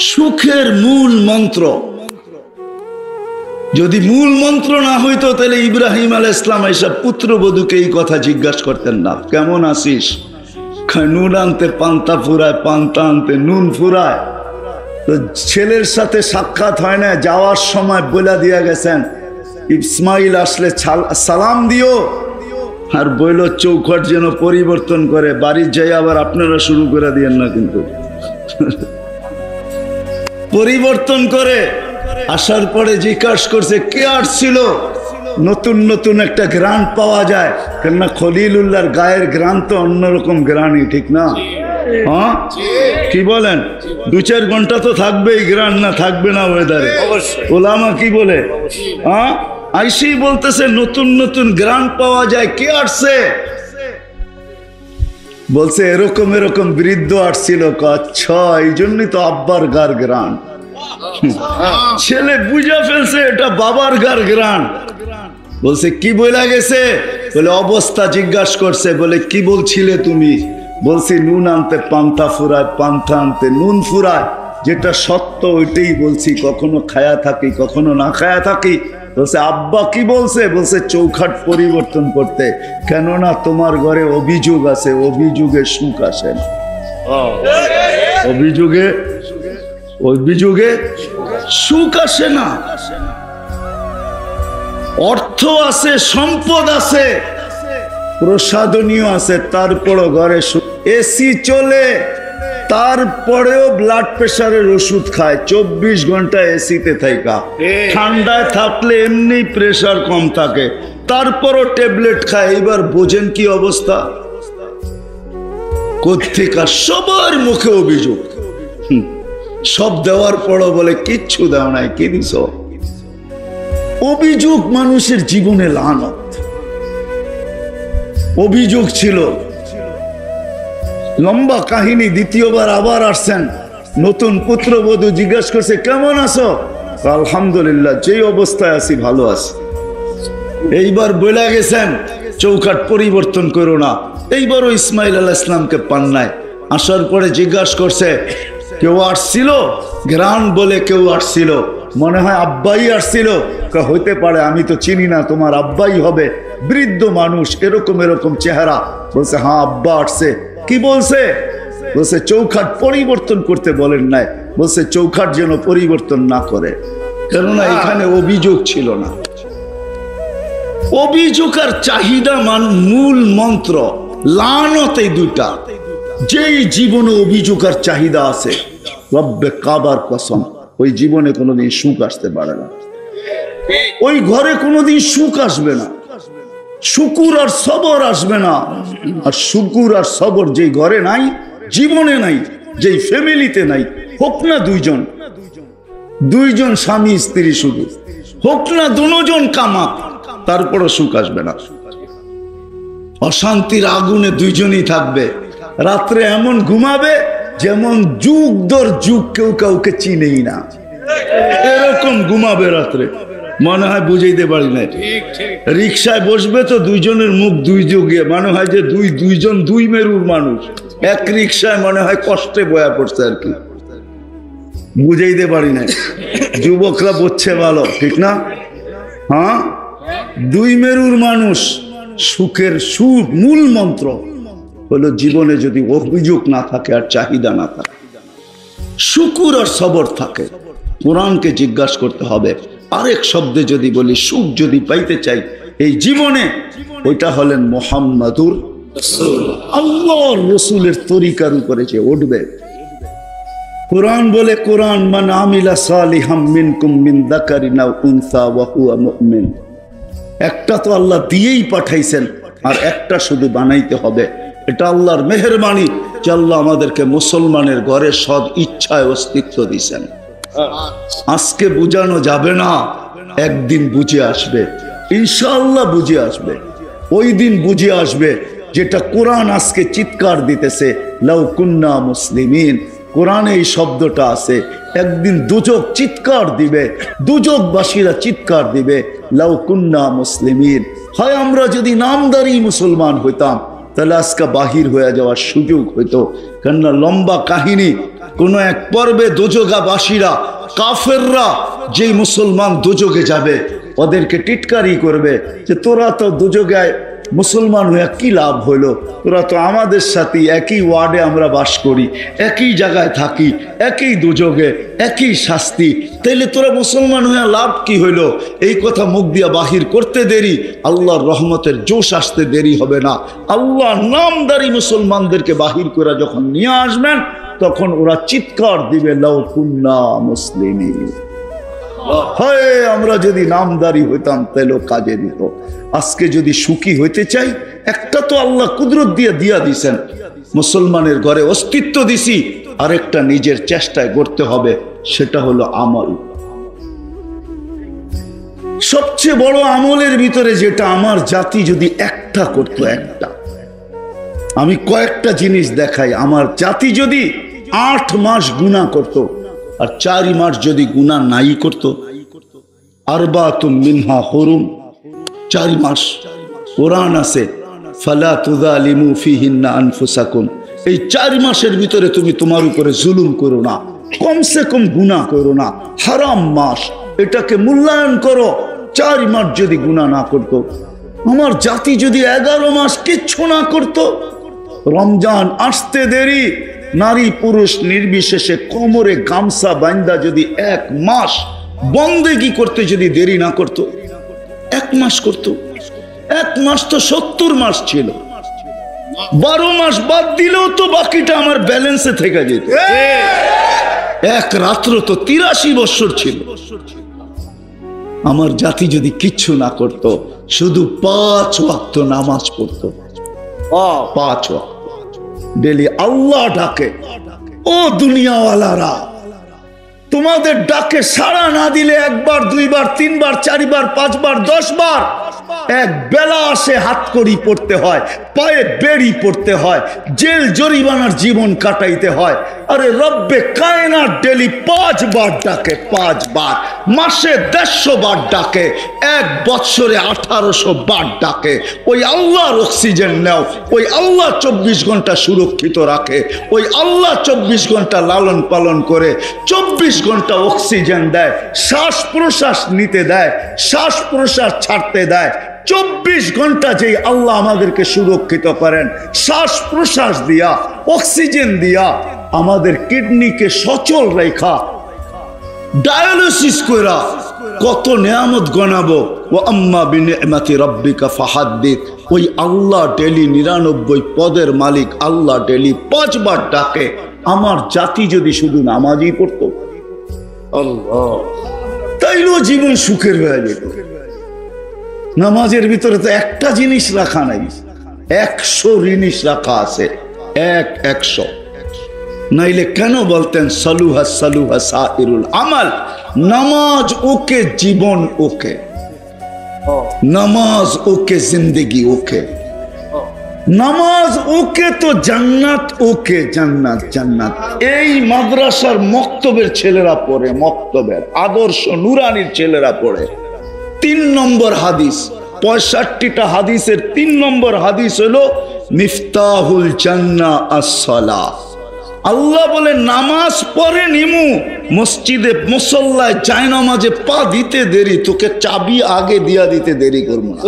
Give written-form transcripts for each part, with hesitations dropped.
সুখের মূল মন্ত্র। যদি মূল মন্ত্র না হইতো তাহলে ইব্রাহিম আলাইহিস সালাম এসব পুত্রবধূকে এই কথা জিজ্ঞাসা করতেন না, কেমন আছিস? নুন আনতে পান্তা ফুরায়, পান্তা আনতে নুন ফুরায়। তো ছেলের সাথে সাক্ষাৎ হয় না, যাওয়ার সময় বলে দিয়া গেছেন ইসমাইল আসলে সালাম দিও, আর বইল চৌখট যেন পরিবর্তন করে, বাড়ির যাই আবার আপনারা শুরু করে দিয়েন না কিন্তু। পরিবর্তন করে আসার পরে জিজ্ঞাসা করছে কে আসছিল, নতুন নতুন একটা গ্রান পাওয়া যায়, কেননা খলিলুল্লাহর গায়ের গ্রান তো অন্যরকম গ্রানই, ঠিক না? হ্যাঁ, কি বলেন? 2-4 ঘন্টা তো থাকবেই গ্রান, না থাকবে না ওয়েদারে? ওলামা কি বলে? হ্যাঁ, আইসি বলতেছে নতুন নতুন গ্রান পাওয়া যায়, কে আসছে? বলছে এরকম এরকম বৃদ্ধ আসছিল। আচ্ছা, এই জন্যই তো আব্বার গার গ্রান। ছেলে বুঝা ফেলছে এটা বাবার গার গ্রান। বলছে কি বইলা গেছে? বলে অবস্থা জিজ্ঞাসা করছে। বলে কি বলছিলে তুমি? বলছি নুন আনতে পান্তা ফুরায়, পান্তা আনতে নুন ফুরায়, যেটা সত্য ওইটাই বলছি, কখনো খায়া থাকি কখনো না খায়া থাকি। বলছে আব্বা কি বলছে? বলছে চৌখাট পরিবর্তন করতে, কেননা তোমার ঘরে অভিযোগ আছে, অভিযোগে সুখ আসে না। অভিযোগে সুখ আসে না। অর্থ আছে, সম্পদ আছে, প্রসাদনীয় আছে, তারপরও ঘরে সুখ। এসি চলে, তারপরেও ব্লাড প্রেশারের ওষুধ খায়, 24 ঘন্টা এসিতে থাকা। ঠান্ডায় থাকলে এমনি প্রেশার কম থাকে, তারপরও ট্যাবলেট খায়। এবার বোঝেন কি অবস্থা। কোত্থেকা সবার মুখে অভিযোগ। সব দেওয়ার পরও বলে কিচ্ছু দেও নাই, কি দিছ? অভিযোগ মানুষের জীবনে লানত। অভিযোগ ছিল, লম্বা কাহিনী। দ্বিতীয়বার আবার আসছেন, নতুন পুত্রবধূ জিজ্ঞাসা করছে কেমন আছো? আলহামদুলিল্লাহ, যেই অবস্থায় আছি ভালো আছি। এইবার বলে গেছেন চৌখাট পরিবর্তন করো না। এইবারও ইসমাইল আলাইহিস সালামকে পান নাই। আসার পরে জিজ্ঞাসা করছে কেউ আসছিল? গ্রান বলে কেউ আসছিল, মনে হয় আব্বাই আসছিল। হইতে পারে, আমি তো চিনি না, তোমার আব্বাই হবে, বৃদ্ধ মানুষ, এরকম এরকম চেহারা। বলছে হ্যাঁ আব্বা আসছে। কি বলছে? বলছে চৌখাট পরিবর্তন করতে বলেন নাই। বলছে চৌখাট যেন পরিবর্তন না করে, কেননা এখানে অভিযোগ ছিল না। অভিযোগ আর চাহিদা মূল মন্ত্র, লানত এই দুটা। যেই জীবনে অভিযোগ আর চাহিদা আছে, রব্বে কাবার কসম, ওই জীবনে কোনোদিন সুখ আসতে পারে না। ওই ঘরে কোনোদিন সুখ আসবে না, শুকুর আর সবর আসবে না। আর শুকুর আর সবর যেই ঘরে নাই, জীবনে নাই, যেই ফ্যামিলিতে নাই, হোক না দুইজন স্বামী স্ত্রী, শুধু হোক না দুজন কামাক, তারপরও সুখ আসবে না। অশান্তির আগুনে দুইজনই থাকবে। রাত্রে এমন ঘুমাবে যেমন যুগ দর যুগ কেউ কাউকে চিনেই না, এরকম ঘুমাবে রাত্রে। মনে হয় বুঝাইতে পারি না। রিক্সায় বসবে তো দুইজনের মুখ দুই যুগে, মনে হয় যে দুইজন দুই মেরুর মানুষ এক রিক্সায়, মনে হয় কষ্টে বয়া পড়ছে আর কি, বুঝাইতে পারি না। যুবকরা বলছে ভালো, ঠিক না? হ্যাঁ, দুই মেরুর মানুষ। সুখের মূল মন্ত্র হলো জীবনে যদি অভিযোগ না থাকে আর চাহিদা না থাকে, শুকুর আর সবর থাকে। কোরআনকে জিজ্ঞাসা করতে হবে। আরেক শব্দে যদি বলি, সুখ যদি পাইতে চাই এই জীবনে, ওইটা হলেন মুহাম্মাদুর রাসূলুল্লাহ। আল্লাহর রাসূলের তরিকার উপরে যে উঠবে। কোরআন বলে, কোরআন মান আমিলা সালিহাম মিনকুম মিন যাকারিন আও উনসা ওয়া হুয়া মুমিন। একটা তো আল্লাহ দিয়েই পাঠাইছেন, আর একটা শুধু বানাইতে হবে। এটা আল্লাহর মেহেরবানি যে আল্লাহ আমাদেরকে মুসলমানের ঘরে সদ ইচ্ছায় অস্তিত্ব দিয়েছেন। আজকে বুঝানো যাবে না, একদিন বুঝে আসবে, ইনশাআল্লাহ বুঝে আসবে। ওই দিন বুঝে আসবে যেটা কোরআন আজকে চিৎকার দিতেছে, লাউ কুন্না মুসলিমিন। কোরআনে এই শব্দটা আছে। একদিন দুজক চিৎকার দিবে, দুজকবাসীরা চিৎকার দিবে, লাউ কুন্না মুসলিমিন। হয় আমরা যদি নামদারি মুসলমান হইতাম, তাহলে আজকে বাহির হয়ে যাওয়ার সুযোগ হইতো। কেননা লম্বা কাহিনী, কোন এক পর্বে দোজগাবাসীরা কাফেররা যেই মুসলমান দোজগে যাবে ওদেরকে টিটকারি করবে যে তোরা তো দোজগে মুসলমান হয়ে কি লাভ হইলো, তোরা তো আমাদের সাথে একই ওয়ার্ডে আমরা বাস করি, একই জায়গায় থাকি, একই দুযোগে একই শাস্তি, তাইলে তোরা মুসলমান হয়ে লাভ কি হইলো? এই কথা মুখ দিয়া বাহির করতে দেরি, আল্লাহর রহমতের জোশ আসতে দেরি হবে না। আল্লাহ নামদারি মুসলমানদেরকে বাহির করে যখন নিয়ে আসবেন তখন ওরা চিৎকার দিবে লাউ কুন্না মুসলিমিন, হয় আমরা যদি নামদারি হইতাম তাহলে কাজে দিত। আজকে যদি সুখী হইতে চাই, একটা তো আল্লাহ কুদরত দিয়ে দিয়া দিছেন, মুসলমানের ঘরে অস্তিত্ব দিছি, আরেকটা নিজের চেষ্টায় করতে হবে, সেটা হলো আমল। সবচেয়ে বড় আমলের ভিতরে যেটা আমার জাতি যদি একটা করতো, একটা, আমি কয়েকটা জিনিস দেখাই, আমার জাতি যদি 8 মাস গুনাহ করতো আর 4 মাস যদি গুনাহ নাই করতো, আরবাতুম মিনহা হুরুম, 4 মাস কোরআন আছে, ফালা তুযালিমু ফিহিন্না আনফুসাকুম, এই 4 মাসের ভিতরে তুমি তোমার উপরে জুলুম করো না, কমসে কম গুনাহ করো না, হারাম মাস, এটাকে মূল্যায়ন করো। 4 মাস যদি গুনাহ না করতো, আমার জাতি যদি 11 মাস কিচ্ছু না করতো, রমজান আসতে দেরি, নারী পুরুষ নির্বিশেষে কোমরে গামছা বান্দা যদি 1 মাস বন্দেগী করতে যদি দেরি না করতো, 1 মাস করতো, 1 মাস তো 70 মাস ছিল, 12 মাস বাদ দিলেও তো বাকিটা আমার ব্যালেন্সে থেকে যেত। এক রাত্র তো 83 বছর ছিল। আমার জাতি যদি কিচ্ছু না করত, শুধু 5 ওয়াক্ত নামাজ পড়তো, 5 ওয়াক্ত ডেলি, আল্লাহ ডাকে, ও দুনিয়াওয়ালারা তোমাদের ডাকে সাড়া না দিলে 1 বার 2 বার 3 বার 4 বার 5 বার 10 বার এক বেলা আসে, হাত কড়ি পড়তে হয়, পায়ে বেড়ি পড়তে হয়, জেল জরিমানার জীবন কাটাইতে হয়। আরে রব্বে কায়নাত ডেলি 5 বার ডাকে, 5 বার, মাসে 150 বার ডাকে, 1 বছরে 1800 বার ডাকে। ওই আল্লাহর অক্সিজেন নাও, ওই আল্লাহ 24 ঘন্টা সুরক্ষিত রাখে, ওই আল্লাহ 24 ঘন্টা লালন পালন করে, 24 ঘন্টা অক্সিজেন দেয়, শ্বাস প্রশ্বাস নিতে দেয়, শ্বাস প্রশ্বাস ছাড়তে দেয়। 24 ঘন্টা যেই আল্লাহ আমাদেরকে সুরক্ষিত করেন, শ্বাস প্রশ্বাস দিয়া, অক্সিজেন দিয়া, আমাদের কিডনিকে সচল রেখা, ডায়ালিসিস করা, কত নিয়ামত গণাবো। ওয়া আম্মা বিনি'মাতি রাব্বিকা ফাহাদ্দিস, ওই আল্লাহ ডেলি 99 পদের মালিক আল্লাহ ডেলি 5 বার ডাকে। আমার জাতি যদি শুধু নামাজই পড়তো, আল্লাহ, তাইলেও জীবন সুখের হয়ে যেত। নামাজের ভিতরে তো একটা জিনিস রাখা নাই, 100 জিনিস রাখা আছে, 100। নাইলে কেন বলতেন সালুহা সালুহা সাইরুল আমাল, নামাজ ওকে জীবন ওকে, নামাজ ওকে জিন্দেগি ওকে, নামাজ ওকে তো জান্নাত ওকে, জান্নাত জান্নাত। এই মাদ্রাসার মক্তবের ছেলেরা পড়ে, মক্তবের আদর্শ নুরানির ছেলেরা পড়ে। 3 নম্বর হাদিস, 65টা হাদিসের 3 নম্বর হাদিস হলো মিফতাহুল জান্নাহ আস-সালাহ। আল্লাহ বলে নামাজ পড়ে নিমু, মসজিদে মুসল্লায় জায়নামাজে পা দিতে দেরি, তোকে চাবি আগে দিয়া দিতে দেরি করবো না।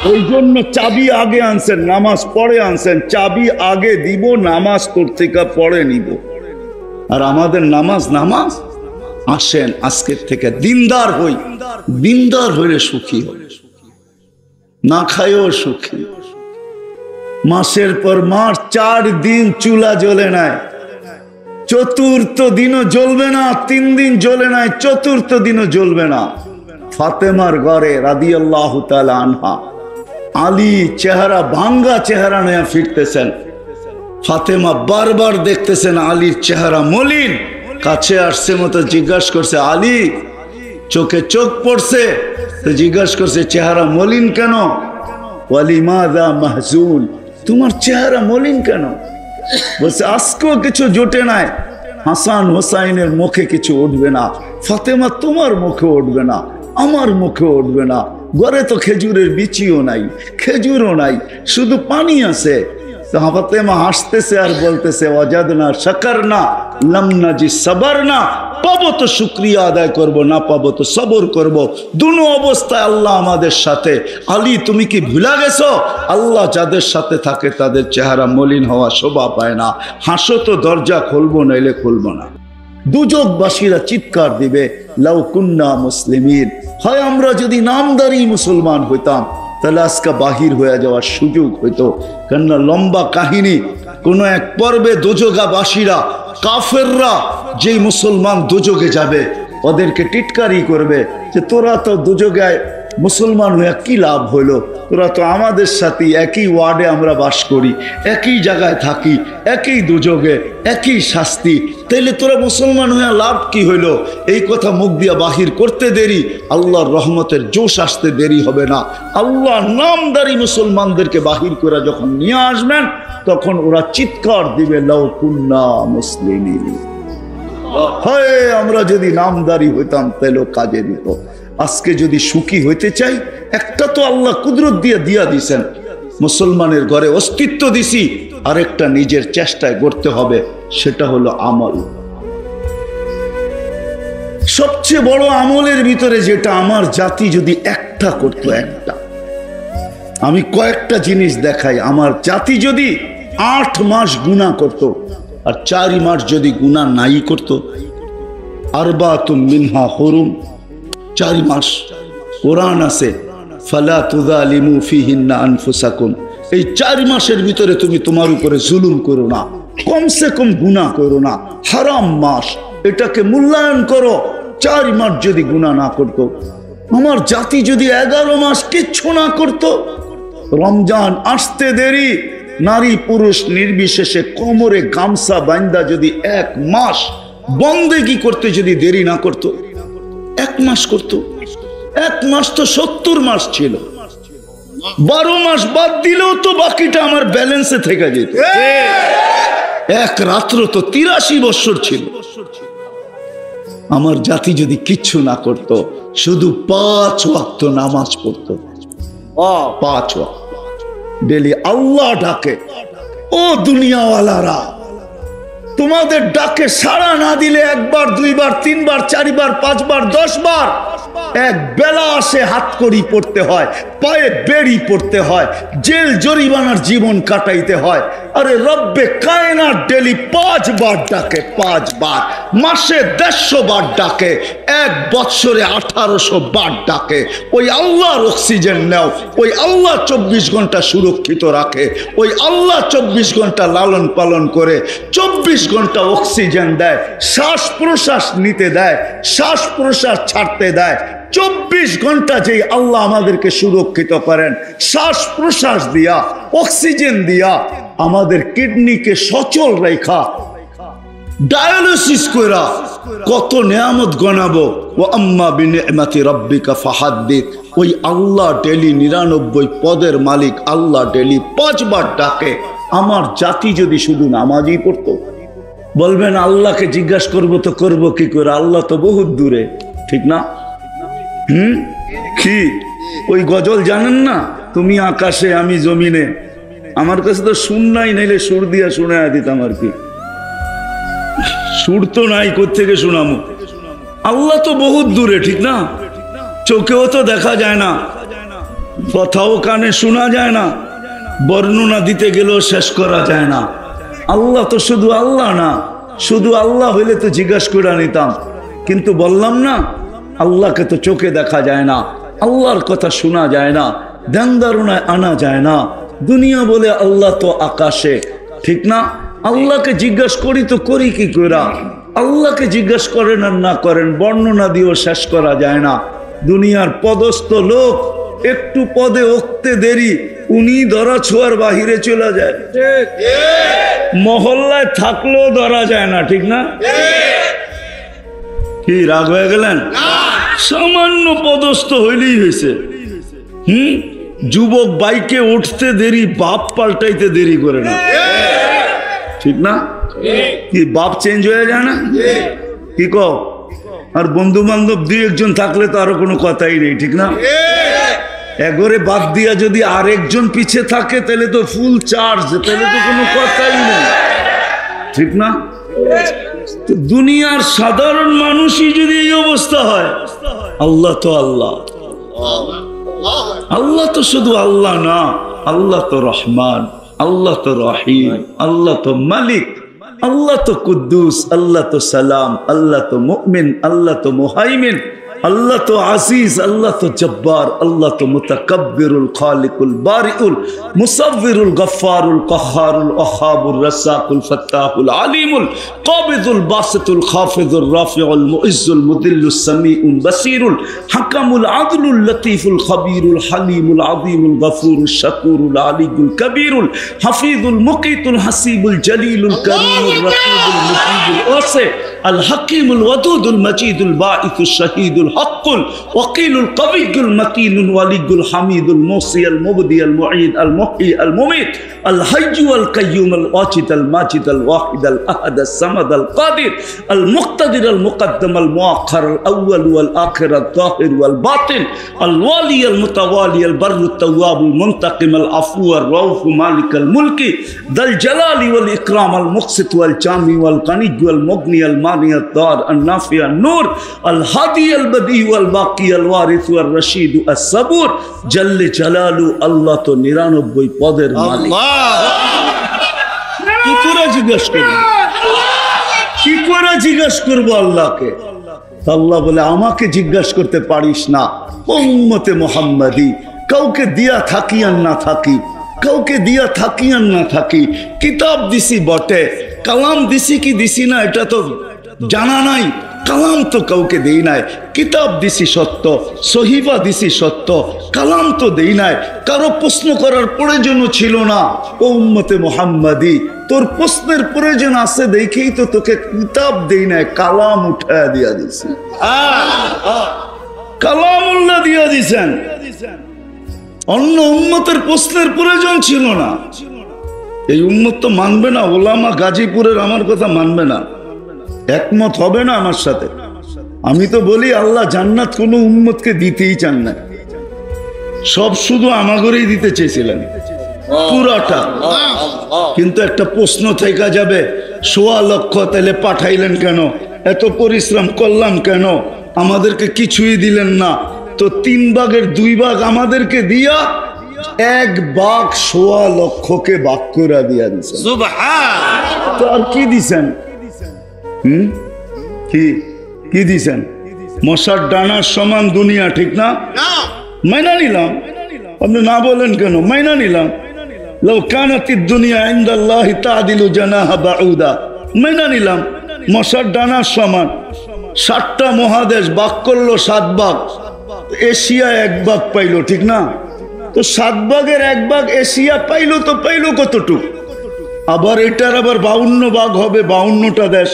ওই জন্য চাবি আগে আনছেন, নামাজ পড়ে আনছেন, চাবি আগে দিব, নামাজ করতে পড়ে নিব। আর আমাদের নামাজ নামাজ আসেন আজকের থেকে দিনদার হই, দিনদার হইলে সুখী হই, না খাইও সুখী। মাসের পর মাস 4 দিন চুলা জ্বলে নাই, 4th দিনও জ্বলবে না, 3 দিন জ্বলে নাই, 4th দিনও জ্বলবে না। ফাতেমার ঘরে রাদিয়াল্লাহু তাআলা আনহা, আলী চেহারা ভাঙ্গা চেহারা নিয়ে ফিরতেছেন, ফাতেমা বারবার দেখতেছেন আলীর চেহারা মলিন, কাছে আসছে মতো জিজ্ঞাসা করছে, আলী চোখে চোখ পড়ছে, তো জিজ্ঞাসা করছে চেহারা মলিন কেন? ওয়ালিমাযা মাহজুন, তোমার চেহারা মলিন কেন? বলছে আজকেও কিছু জোটে নাই, হাসান হোসাইনের মুখে কিছু উঠবে না, ফাতেমা তোমার মুখে উঠবে না, আমার মুখে উঠবে না, ঘরে তো খেজুরের বিচিও নাই, খেজুরও নাই, শুধু পানি আছে। তো ফাতেমা হাসতেছে আর বলতেছে ওয়াজাদনা শাকারনা লাম নাজি সাবারনা, পাবো তো শুকরিয়া আদায় করব, না পাবো তো সবর করব। দুনো অবস্থায় আল্লাহ আমাদের সাথে। আলী তুমি কি ভুলা গেছো, আল্লাহ যাদের সাথে থাকে তাদের চেহারা মলিন হওয়া শোভা পায় না। হাসো তো দরজা খুলবো, নাইলে খুলবো না। দুজকবাসীরা চিৎকার দিবে লাউ কুন্না মুসলিমিন, হয় আমরা যদি নামদারি মুসলমান হইতাম তাহলে আজকে বাহির হয়ে যাওয়ার সুযোগ হইতো। কেননা লম্বা কাহিনী, কোন এক পর্বে দোজগাবাসীরা কাফেররা যেই মুসলমান দোজগে যাবে ওদেরকে টিটকারি করবে যে তোরা তো দোজগায় মুসলমান হয়ে কি লাভ হইলো, তোরা তো আমাদের সাথে একই ওয়ার্ডে আমরা বাস করি, একই জায়গায় থাকি, একই দুযোগে একই শাস্তি, তাইলে তোরা মুসলমান হয়ে লাভ কি হইল? এই কথা মুখ দিয়া বাহির করতে দেরি, আল্লাহর রহমতের জোশ আসতে দেরি হবে না। আল্লাহ নামদারি মুসলমানদেরকে বাহির করে যখন নিয়ে আসবেন তখন ওরা চিৎকার দিবে লাউ কুন্না মুসলিমিন, হয় আমরা যদি নামদারি হইতাম তাহলে কাজে দিত। আজকে যদি সুখী হইতে চাই, একটা তো আল্লাহ কুদরত দিয়ে দিয়া দিছেন, মুসলমানের ঘরে অস্তিত্ব দিছি, আরেকটা নিজের চেষ্টায় করতে হবে, সেটা হলো আমল। সবচেয়ে বড় আমলের ভিতরে যেটা আমার জাতি যদি একটা করতো, একটা, আমি কয়েকটা জিনিস দেখাই, আমার জাতি যদি 8 মাস গুনাহ করত আর 4 মাস যদি গুনাহ নাই করত, আরবাতুম মিনহা হুরুম, 4 মাস কোরআন আছে ফালা তুযালিমু ফিহিন্না আনফুসাকুম, এই 4 মাসের ভিতরে তুমি তোমার উপরে জুলুম করো না, কমসে কম গুনাহ করো না, হারাম মাস, এটাকে মূল্যায়ন করো। 4 মাস যদি গুনাহ না করত, আমার জাতি যদি 11 মাস কিচ্ছু না করত, রমজান আসতে দেরি, নারী পুরুষ নির্বিশেষে কোমরে গামছা বান্দা যদি 1 মাস বন্দেগী করতে যদি দেরি না করত, 1 মাস করত, 1 মাস তো 70 মাস ছিল, 12 মাস বাদ দিলেও তো বাকিটা আমার ব্যালেন্সে থেকে যেত। এক রাত্র তো 83 বছর ছিল। আমার জাতি যদি কিচ্ছু না করত, শুধু 5 ওয়াক্ত নামাজ পড়তো, 5 ওয়াক্ত ডেলি, আল্লাহ ডাকে, ও দুনিয়াওয়ালারা তোমাদের ডাকে সাড়া না দিলে 1 বার 2 বার 3 বার 4 বার 5 বার 10 বার এক বেলা আসে, হাত কড়ি পড়তে হয়, পায়ে বেড়ি পড়তে হয়, জেল জরিমানার জীবন কাটাইতে হয়। আরে রব্বে কায়নাত ডেলি 5 বার ডাকে, 5 বার, মাসে 150 বার ডাকে, 1 বৎসরে 1800 বার ডাকে। ওই আল্লাহর অক্সিজেন নাও, ওই আল্লাহ 24 ঘন্টা সুরক্ষিত রাখে, ওই আল্লাহ 24 ঘন্টা লালন পালন করে, 24 ঘন্টা অক্সিজেন দেয়, শ্বাস প্রশ্বাস নিতে দেয়, শ্বাস প্রশ্বাস ছাড়তে দেয়। 24 ঘন্টা যেই আল্লাহ আমাদেরকে সুরক্ষিত করেন, শ্বাস প্রশ্বাস দিয়া, অক্সিজেন দিয়া, আমাদের কিডনিকে সচল রেখা, ডায়ালিসিস করা, কত নিয়ামত গণাবো। ওয়া আম্মা বিনি'মাতি রাব্বিকা ফাহাদ্দিস, ওই আল্লাহ ডেলি 99 পদের মালিক আল্লাহ ডেলি 5 বার ডাকে। আমার জাতি যদি শুধু নামাজই পড়তো, বলবেন আল্লাহকে জিজ্ঞাসা করবো তো করবো কি করে, আল্লাহ তো বহুত দূরে, ঠিক না? কি ওই গজল জানেন না, তুমি আকাশে আমি জমিনে, আমার কাছে তো সুর নাই, নাইলে সুর দিয়া শোনায় দিতাম আর কি, সুর তো নাই, কোত্থেকে শোনামো? আল্লাহ তো বহুত দূরে, ঠিক না? চোখেও তো দেখা যায় না, কথাও কানে শোনা যায় না, বর্ণনা দিতে গেলেও শেষ করা যায় না। আল্লাহ তো শুধু আল্লাহ না, শুধু আল্লাহ হইলে তো জিজ্ঞাসা করে নিতাম, কিন্তু বললাম না, আল্লাহকে তো চোখে দেখা যায় না, আল্লাহর কথা শোনা যায় না, ধ্যান ধারণায় আনা যায় না। দুনিয়া বলে আল্লাহ তো আকাশে, ঠিক না? আল্লাহকে জিজ্ঞাসা করি তো করি কি করে? আল্লাহকে জিজ্ঞাসা করেন আর না করেন, বর্ণনা দিয়েও শেষ করা যায় না। দুনিয়ার পদস্থ লোক একটু পদে উঠতে দেরি, উনি ধরা ছোঁয়ার বাহিরে চলে যায়, মহল্লায় থাকলেও ধরা যায় না, ঠিক না? কি রাগ হয়ে গেলেন? সামান্য পদস্থ হইলেই হয়েছে। যুবক বাইকে উঠতে দেরি, বাপ পাল্টাইতে দেরি করে না, ঠিক না? কি বাপ চেঞ্জ হয়ে যায় না? কি কও? আর বন্ধু বান্ধব 2-1 জন থাকলে তো আরো কোনো কথাই নেই, ঠিক না? এগোরে বাদ দিয়া যদি আরেকজন পিছে থাকে তাহলে তো ফুল চার্জ, তাহলে তো কোনো কথাই নেই, ঠিক না? দুনিয়ার সাধারণ মানুষই যদি এই অবস্থা হয়, আল্লাহ তো আল্লাহ, আল্লাহ তো শুধু আল্লাহ না, আল্লাহ তো রহমান, আল্লাহ তো রহিম, আল্লাহ তো মালিক, আল্লাহ তো কুদ্দুস, আল্লাহ তো সালাম, আল্লাহ তো মুমিন, আল্লাহ তো মুহাইমিন, আল্লাহ তো আজিজ, আল্লাহ তো জব্বার, আল্লাহ তো মুতাকাব্বিরুল খালিকুল বারিউল মুসাব্বিরুল গফফারুল কহ্হারুল ওয়াহাবুর রাসাকুল ফাত্তাহুল আলিমুল কাবিদুল বাসিতুল খাফিজুর রাফিউল মুইজ্জুল মুদিল্লুস সামিউল বাসিরুল হাকামুল আদলুল লতীফুল খবীরুল হালিমুল আযীমুল গফুরুল শাকুরুল আলিয়ুল কবীরুল হাফিজুল মুকিতুল হাসিবুল জলিলুল করিমুর রকিবুল মুকিবুল ওয়াসি আল হাকিমুল ওয়াদুদুল মজিদুল বাঈসুশ শাহীদুল হাক্কুল ওয়াকিলুল কবিয়্যুল মাতিনুল ওয়ালিয়ুল হামিদুল মুসিয়াল মুবদিয়াল মুঈদ আল মুহয়ি আল মুমীত আল হাইয়্যু আল কাইয়্যুম আল ওয়াজিদ আল মাজিদ আল ওয়াহিদ আল আহাদ আস সামাদ আল কাদির আল মুক্তাদির আল মুকদ্দম আল মুআখ্খার আল আউয়াল ওয়াল আখির আল যাহির ওয়াল বাতিন আল ওয়ালি আল মুতাওয়ালি আল বাররু তাওয়াব আল মুনতাকিম আল আফু আর রাউফ মালিক আল মুলকি দাল জালালি ওয়াল ইকরাম আল মুকসিত ওয়াল জামি ওয়াল গানি ওয়াল মুগনি আল মানি আল দার আল নাফি আল নূর আল হাদি আল বদি ওয়াল বাকি আল ওয়ারিস ওয়াল রশিদ আস সাবুর জাল্লে জালালু। আল্লাহ তো 99 পদের মালিক। কি করে জিজ্ঞেস করব, কি করে জিজ্ঞেস করব আল্লাহকে? আল্লাহ বলে আমাকে জিজ্ঞেস করতে পারিস না, উম্মতে মুহাম্মাদি কাউকে দিয়া থাকি আর না থাকি, কাউকে দিয়া থাকি আর না থাকি, কিতাব দিছি বটে, কালাম দিছি কি দিছি না এটা তো জানা নাই, কালাম তো কাউকে দেই নাই, কিতাব দিছি সত্য, সহিফা দিছি সত্য, কালাম তো দেই নাই, কারো প্রশ্ন করার প্রয়োজন ছিল না। ও উম্মতে মুহাম্মাদি তোর প্রশ্নের প্রয়োজন আছে দেখেই তো তোকে কিতাব দেই নাই, কালাম উঠায়া দিয়া দিছি, কালামুল্লাহ দিয়া দিছেন। অন্য উম্মতের প্রশ্নের প্রয়োজন ছিল না। এই উম্মত তো মানবে না, ওলামা গাজীপুরের আমার কথা মানবে না, একমত হবে না আমার সাথে। আমি তো বলি আল্লাহ জান্নাত কোনো উম্মতকে দিতেই চান না, সব শুধু আমাগরেই দিতে চেয়েছিলেন পুরাটা। কিন্তু একটা প্রশ্ন থেকে যাবে, 1.25 লক্ষ তাহলে পাঠাইলেন কেন, এত পরিশ্রম করলাম কেন, আমাদেরকে কিছুই দিলেন না? তো 3 ভাগের 2 ভাগ আমাদেরকে দিয়া 1 ভাগ 1.25 লক্ষকে ভাগ করে দিয়া দিচ্ছেন। তো আর কি দিছেন? কি দিছেন? মশার ডানার সমান দুনিয়া, ঠিক না? মাইনা নিলাম, আপনি না বলেন কেন? মাইনা নিলাম। লাউ কানাতিদ দুনিয়া ইনদাল্লাহি তা'দিলু জানাহা বাউদা, মাইনা নিলাম মশার ডানার সমান। 7টা মহাদেশ ভাগ করলো 7 ভাগ, এশিয়া 1 ভাগ পাইলো, ঠিক না? তো 7 ভাগের 1 ভাগ এশিয়া পাইলো, তো পাইলো কতটুকু? আবার এটার আবার 52 ভাগ হবে, 52টা দেশ।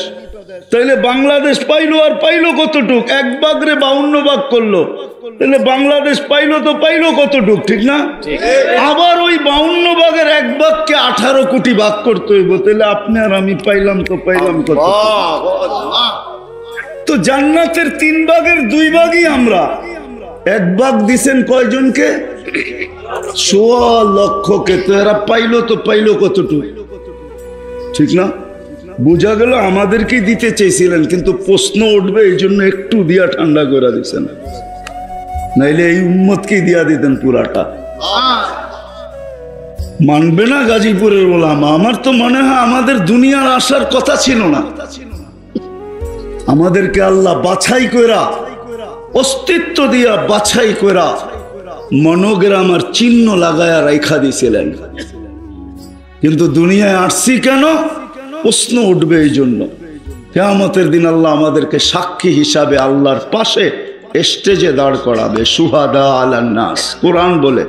তাইলে বাংলাদেশ পাইলো, আর পাইলো কতটুক? 1 ভাগরে 52 ভাগ করলো, তাহলে বাংলাদেশ পাইলো, তো পাইলো কতটুক, ঠিক না? আবার ওই 52 ভাগের 1 ভাগকে 18 কোটি ভাগ করতে হইব, তাহলে আপনি আর আমি পাইলাম, তো পাইলাম কত? তো জান্নাতের 3 ভাগের 2 ভাগই আমরা। 1 ভাগ দিছেন কয়জনকে? 1.25 লক্ষকে। তো এরা পাইলো, তো পাইলো কতটুক, ঠিক না? বোঝা গেল আমাদেরকেই দিতে চেয়েছিলেন, কিন্তু প্রশ্ন উঠবে এই জন্য একটু দিয়া ঠান্ডা করে দিচ্ছেন, নাইলে এই উম্মতকেই দিয়া দিতেন পুরাটা। মানবে না গাজীপুরের ওলামা। আমার তো মনে হয় আমাদের দুনিয়ার আসার কথা ছিল না, আমাদেরকে আল্লাহ বাছাই কইরা, অস্তিত্ব দিয়া বাছাই কইরা মনোগ্রাম আর চিহ্ন লাগায়া রাইখা দিছিলেন। কিন্তু দুনিয়ায় আসছি কেন? প্রশ্ন উঠবে এই জন্য। কিয়ামতের দিন আল্লাহ আমাদেরকে সাক্ষী হিসাবে আল্লাহর পাশে স্টেজে দাঁড় করাবে। সুহাদা আলান নাস, কোরআন বলে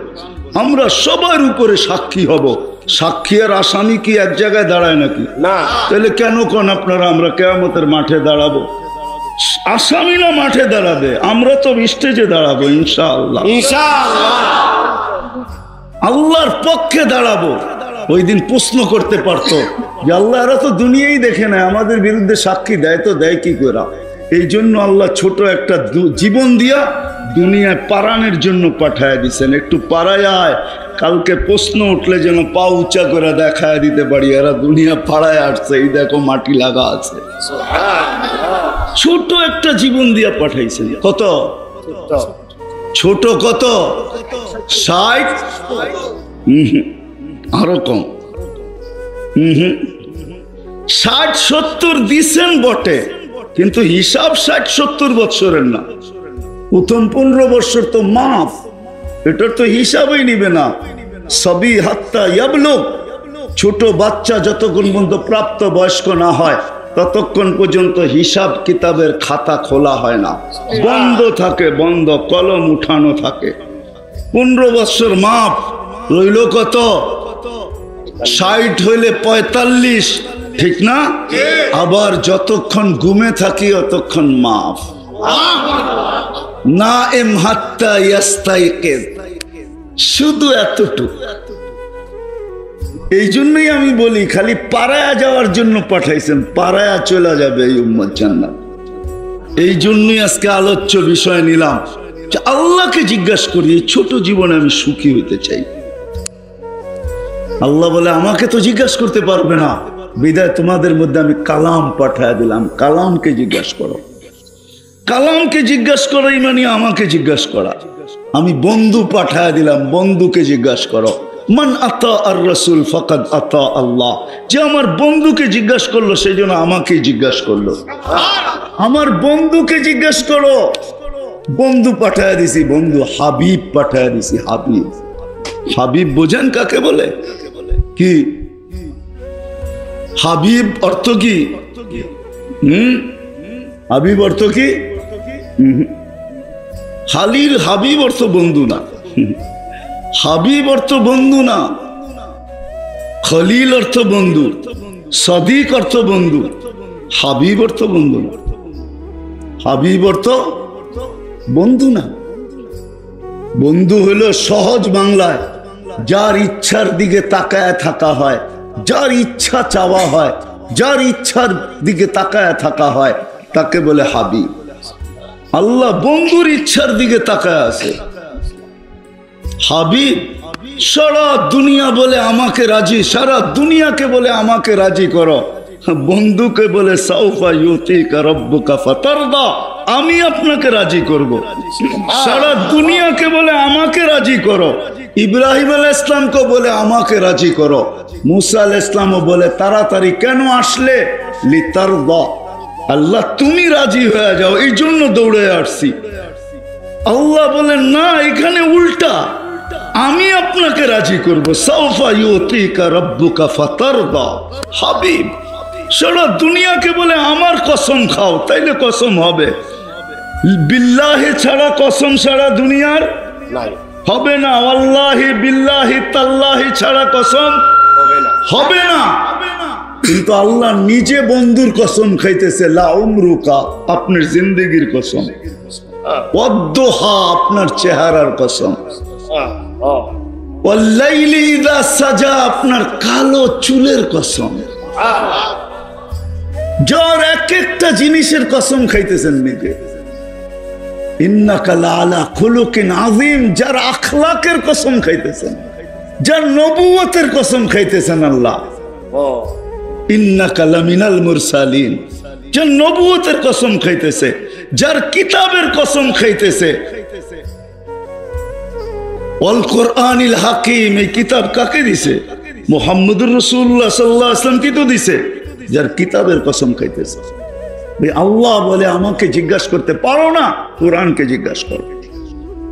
আমরা সবার উপরে সাক্ষী হব। সাক্ষী আর আসামি কি এক জায়গায় দাঁড়ায় নাকি? না। তাহলে কেন কোন আপনারা আমরা কিয়ামতের মাঠে দাঁড়াবো? আসামিরা মাঠে দাঁড়াবে, আমরা তো স্টেজে দাঁড়াবো ইনশাআল্লাহ। আল্লাহর পক্ষে দাঁড়াবো। ওই দিন প্রশ্ন করতে পারতো যে আল্লাহ, এরা তো দুনিয়াই দেখে না, আমাদের বিরুদ্ধে সাক্ষী দেয়, তো দেয় কি করে? এই জন্য আল্লাহ ছোট একটা জীবন দিয়া দুনিয়ায় পারানের জন্য পাঠায় দিছেন। একটু পাড়ায় আয়, কালকে প্রশ্ন উঠলে যেন পা উঁচা করে দেখায় দিতে পারি এরা দুনিয়া পাড়ায় আসছে, এই দেখো মাটি লাগা আছে। ছোট একটা জীবন দিয়া পাঠাইছেন। কত ছোট? কত? 60? আরো কম। 60-70 দিছেন বটে, কিন্তু হিসাব 60-70 বৎসরের না। প্রথম 15 বছর তো মাফ, এটার তো হিসাবই নিবে না। সবই হাত্তা ইয়াবলুগ, ছোট বাচ্চা যতক্ষণ পর্যন্ত প্রাপ্ত বয়স্ক না হয় ততক্ষণ পর্যন্ত হিসাব কিতাবের খাতা খোলা হয় না, বন্ধ থাকে, বন্ধ, কলম উঠানো থাকে। 15 বছর মাপ রইল কত? 60 হইলে 45, ঠিক না? আবার যতক্ষণ ঘুমে থাকি অতক্ষণ মাফ। না এম হাত্তা ইয়াস্তাইকিজ, শুধু এতটুকু। এই জন্যই আমি বলি খালি পাড়ায়া যাওয়ার জন্য পাঠাইছেন, পাড়ায়া চলে যাবে এই উম্মত জান্নাত। এই জন্যই আজকে আলোচ্য বিষয় নিলাম যে আল্লাহকে জিজ্ঞাসা করি এই ছোট জীবনে আমি সুখী হইতে চাই। আল্লাহ বলে আমাকে তো জিজ্ঞাসা করতে পারবে না, বিদায় তোমাদের মধ্যে আমি কালাম পাঠায় দিলাম, কালামকে জিজ্ঞাসা করো। কালামকে জিজ্ঞাসা করাই মানে আমাকে জিজ্ঞাসা করা। আমি বন্ধু পাঠায় দিলাম, বন্ধুকে জিজ্ঞাসা করো। মান আতা আর রাসূল ফাকাদ আতা আল্লাহ, যে আমার বন্ধুকে জিজ্ঞাসা করলো সেই জন্য আমাকে জিজ্ঞাসা করলো। আমার বন্ধুকে জিজ্ঞাসা করো। বন্ধু পাঠায় দিছি, বন্ধু হাবিব পাঠায় দিছি। হাবিব, হাবিব বোঝেন কাকে বলে? কি হাবিব অর্থ কি? হাবিব অর্থ কি? হালির হাবিব অর্থ বন্ধু না, হাবিব অর্থ বন্ধু না। খলিল অর্থ বন্ধু, সদিক অর্থ বন্ধু, হাবিব অর্থ বন্ধু না। হাবিব অর্থ বন্ধু না। বন্ধু হলো সহজ বাংলায় যার ইচ্ছার দিকে তাকায় থাকা হয়, যার ইচ্ছা চাওয়া হয়, যার ইচ্ছার দিকে তাকায় থাকা হয় তাকে বলে হাবিব। আল্লাহ বন্ধুর ইচ্ছার দিকে তাকায় আছে। হাবিব সারা দুনিয়া বলে আমাকে রাজি, সারা দুনিয়াকে বলে আমাকে রাজি করো। বন্ধুকে বলে সাউফা ইউতিকা রাব্বুকা ফাতারদা, আমি আপনাকে রাজি করব। সারা দুনিয়াকে বলে আমাকে রাজি করো। ইব্রাহিম আলাইহিস ইসলামকে বলে আমাকে রাজি করো। মুসা আলাইহিস ইসলামও বলে তাড়াতাড়ি কেন আসলে? লিতারদা, আল্লাহ তুমি রাজি হয়ে যাও, এই জন্য দৌড়ে আসছি। আল্লাহ বলেন না, এখানে উল্টা, আমি আপনাকে রাজি করব। সাউফা ইউতিকা রাব্বুকা ফাতারদা। হাবিব সারা দুনিয়াকে বলে আমার কসম খাও, তাইলে কসম হবে। বিল্লাহি ছাড়া কসম সারা দুনিয়ার হবে না। আল্লাহি বিল্লাহি তাল্লাহি ছাড়া কসম হবে না। কিন্তু আল্লাহ নিজে বন্ধুর কসম খাইতেছে, লা উমরুকা, আপনার জিন্দেগির কসম, ওয়াদ্দুহা, আপনার চেহারার কসম, ওয়াল্লাইলি ইযা সাজা, আপনার কালো চুলের কসম। যার এক একটা জিনিসের কসম খাইতেছেন নিজে। ইন্নাকা লাআলা খুলুকিন আযীম, যার আখলাকের কসম খাইতেছেন, যার নবুয়তের কসম খাইতেছেন আল্লাহ। ইন্নাকা লামিনাল মুরসালিন, যার নবুয়তের কসম খাইতেছে, যার কিতাবের কসম খাইতেছে। ওয়াল কুরআনিল হাকিম, এই কিতাব কাকে দিছে? মুহাম্মদুর রাসূলুল্লাহ সাল্লাল্লাহু আলাইহি ওয়াসাল্লাম কি তো দিছে? যার কিতাবের কসম খাইতেছে। আল্লাহ বলে আমাকে জিজ্ঞাসা করতে পারো না, কোরআনকে জিজ্ঞাসা করো।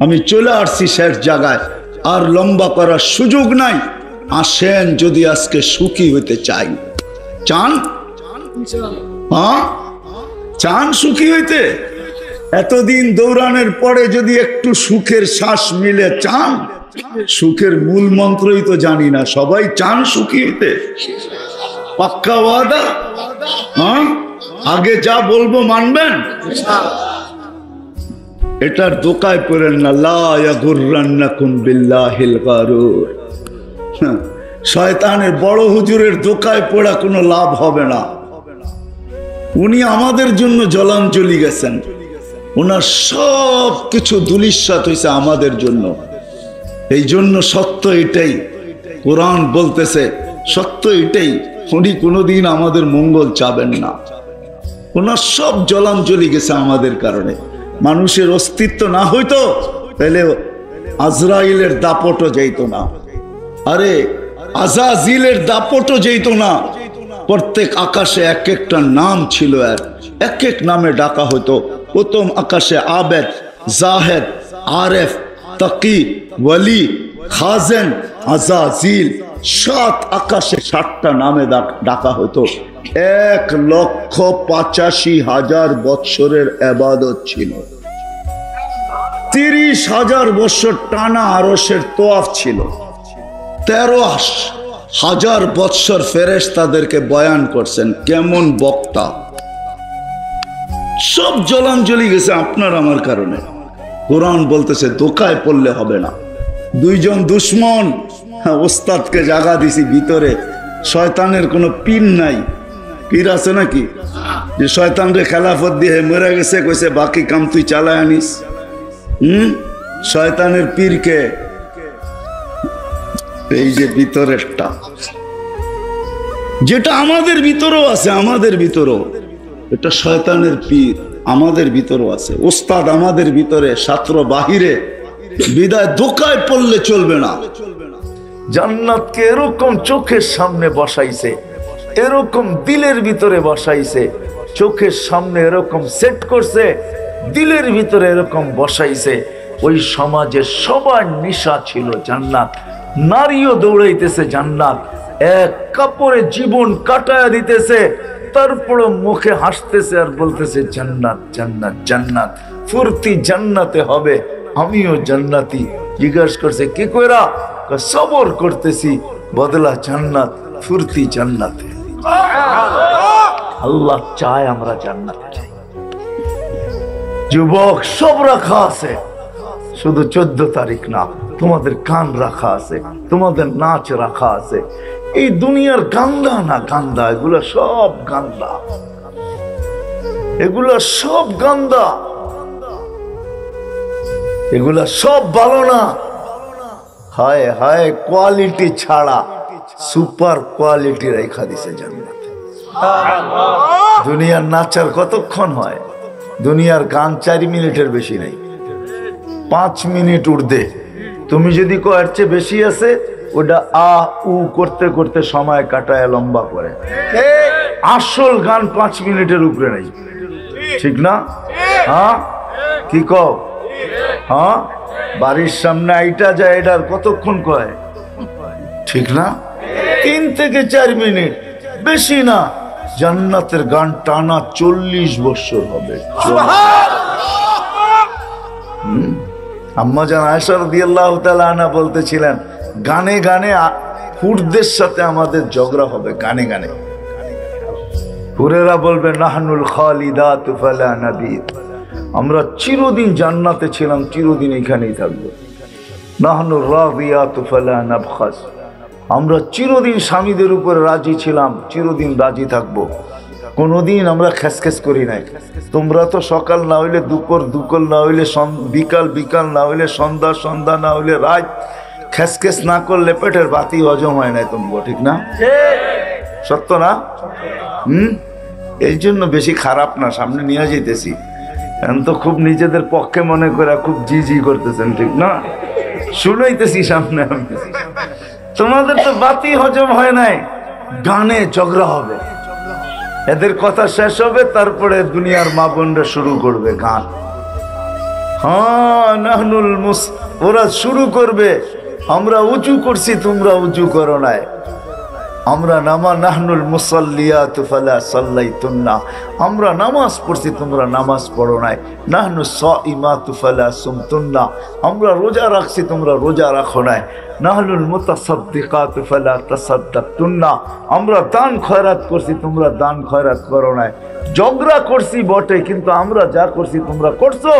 আমি চলে আসছি শেষ জায়গায়, আর লম্বা করার সুযোগ নাই। আসেন, যদি আজকে সুখী হতে চাই। চান? হ্যাঁ চান সুখী হইতে? এতদিন দৌড়ানোর পরে যদি একটু সুখের শ্বাস মিলে চান? সুখের মূল মন্ত্রই তো জানি না, সবাই চান সুখী হইতে? পাক্কা ওয়াদা? হ্যাঁ, আগে যা বলবো মানবেন? এটার দোকায় পড়েন না, লা ইয়াগুররান্নাকুম বিল্লাহিল গারুর। শয়তানের বড় হুজুরের দোকায় পড়া কোনো লাভ হবে না। উনি আমাদের জন্য জলাঞ্জলি গেছেন, ওনার সব কিছু ধূলিসাৎ হয়েছে আমাদের জন্য। এই জন্য সত্য এটাই, কোরআন বলতেছে সত্য এটাই, উনি কোনোদিন আমাদের মঙ্গল চাবেন না। ওনার সব জলাঞ্জলি গেছে আমাদের কারণে। মানুষের অস্তিত্ব না হইতো তাহলে আজরাইলের দাপটও যেত না, আরে আজাজিলের দাপটও যেত না। প্রত্যেক আকাশে এক একটা নাম ছিল, এক এক নামে ডাকা হতো। প্রথম আকাশে আবেদ, জাহেদ, আরেফ, তাকি, ওয়ালি, খাজেন, আজাজিল, 7 আকাশে 7টা নামে ডাকা হতো। 1,85,000 বৎসরের ইবাদত ছিল। 30,000 বছর টানা আরশের তোয়াফ ছিল। 13,000 বৎসর ফেরেশতাদেরকে বয়ান করছেন, কেমন বক্তা। সব জলাঞ্জলি গেছে আপনার আমার কারণে। কোরআন বলতেছে ধোঁকায় পড়লে হবে না। 2 জন দুশ্মন, ওস্তাদকে জাগা দিছি ভিতরে, শয়তানের কোনো পীর নাই। পীর আছে নাকি যে শয়তানরে খেলাফত দিয়ে মরে গেছে, কইছে বাকি কাম তুই চালায় আনিস? শয়তানের পীরকে এই যে ভিতরেরটা, যেটা আমাদের ভিতরেও আছে, আমাদের ভিতরেও এটা শয়তানের পীর আমাদের ভিতরেও আছে। ওস্তাদ আমাদের ভিতরে, ছাত্র বাহিরে। বিদায় ধোঁকায় পড়লে চলবে না। জান্নাতকে এরকম চোখের সামনে বসাইছে, এরকম দিলের ভিতরে বসাইছে, চোখের সামনে এরকম সেট করছে, দিলের ভিতরে এরকম বসাইছে। ওই সমাজে সবার নিশা ছিল জান্নাত, নারীও দৌড়াইতেছে জান্নাত, এক কাপড়ে জীবন কাটায় দিতেছে, তারপর মুখে হাসতেছে আর বলতেছে জান্নাত জান্নাত জান্নাত, ফুর্তি জান্নাতে হবে, আমিও জান্নাতি। জিজ্ঞাসা করছে কি কইরা? সবর করতেছি, বদলা জান্নাত, ফুর্তি জান্নাতে। আল্লাহ চায় আমরা জান্নাত চাই। যুবক, সব রাখা আছে, শুধু 14 তারিখ না, তোমাদের গান রাখা আছে, তোমাদের নাচ রাখা আছে। এই দুনিয়ার গান্দা না গান্দা, এগুলা সব গান্দা, এগুলা সব গান্দা, এগুলা সব ভালো না। হায় হায়, কোয়ালিটি ছাড়া সুপার কোয়ালিটি রেখা দিছে জান্নাত। দুনিয়ার নাচার কতক্ষণ হয়? দুনিয়ার গান 4 মিনিটের বেশি নাই, 5 মিনিট উর্ধে। তুমি যদি কয়ের চেয়ে বেশি আছে, ওটা আ উ করতে করতে সময় কাটায় লম্বা করে। আসল গান 5 মিনিটের উপরে নাই, ঠিক না? হ্যাঁ, কি কও? হ্যাঁ, বাড়ির সামনে আইটা যায়, এটার কতক্ষণ কয়, ঠিক না? 3 থেকে 4 মিনিট, বেশি না। জান্নাতের গান টানা 40 বছর হবে। আম্মা জান আয়েশা রাদিয়াল্লাহু তাআলা আনহা বলতেছিলেন, গানে গানে হুরদের সাথে আমাদের ঝগড়া হবে, গানে গানে। হুরেরা বলবে নাহনুল খালিদাতু ফালা নাবিদ, আমরা চিরদিন জান্নাতে ছিলাম, চিরদিন এখানেই থাকবো। নাহনুর রাদিয়াতু ফালা নাবখাস, আমরা চিরদিন স্বামীদের উপরে রাজি ছিলাম, চিরদিন রাজি থাকবো, কোনোদিন আমরা খেসখেস করি নাই। তোমরা তো সকাল না হইলে দুপুর, দুপুর না হইলে বিকাল, বিকাল না হইলে সন্ধ্যা, সন্ধ্যা না হইলে রাত, খেসখেস না করলে পেটের বাতি হজম হয় নাই তোমরা, ঠিক না? সত্য না? এই জন্য বেশি খারাপ না, সামনে নিয়ে যেতেছি। এখন তো খুব নিজেদের পক্ষে মনে করে খুব জি জি করতেছেন, ঠিক না? শুনাইতেছি সামনে। তোমাদের তো বাতি হজম হয় নাই, গানে ঝগড়া হবে, এদের কথা শেষ হবে, তারপরে দুনিয়ার মা বোনরা শুরু করবে গান। হ্যাঁ, নাহনুল মুস, ওরা শুরু করবে, আমরা উঁচু করছি তোমরা উঁচু করো নাই, আমরা নাহনুল মুসাল্লিয়াতু ফালা সাল্লাইতুন্না, আমরা নামাজ পড়ছি তোমরা নামাজ পড়ো নাই। নাহনু সাইমাতু ফালা সুমতুন্না, আমরা রোজা রাখছি তোমরা রোজা রাখো নাই। নাহনুল মুতাসাদ্দিকাতু ফালা তাসাদ্দাকতুন্না, আমরা দান খয়রাত করছি তোমরা দান খয়রাত করো নাই। ঝগড়া করছি বটে, কিন্তু আমরা যা করছি তোমরা করছো।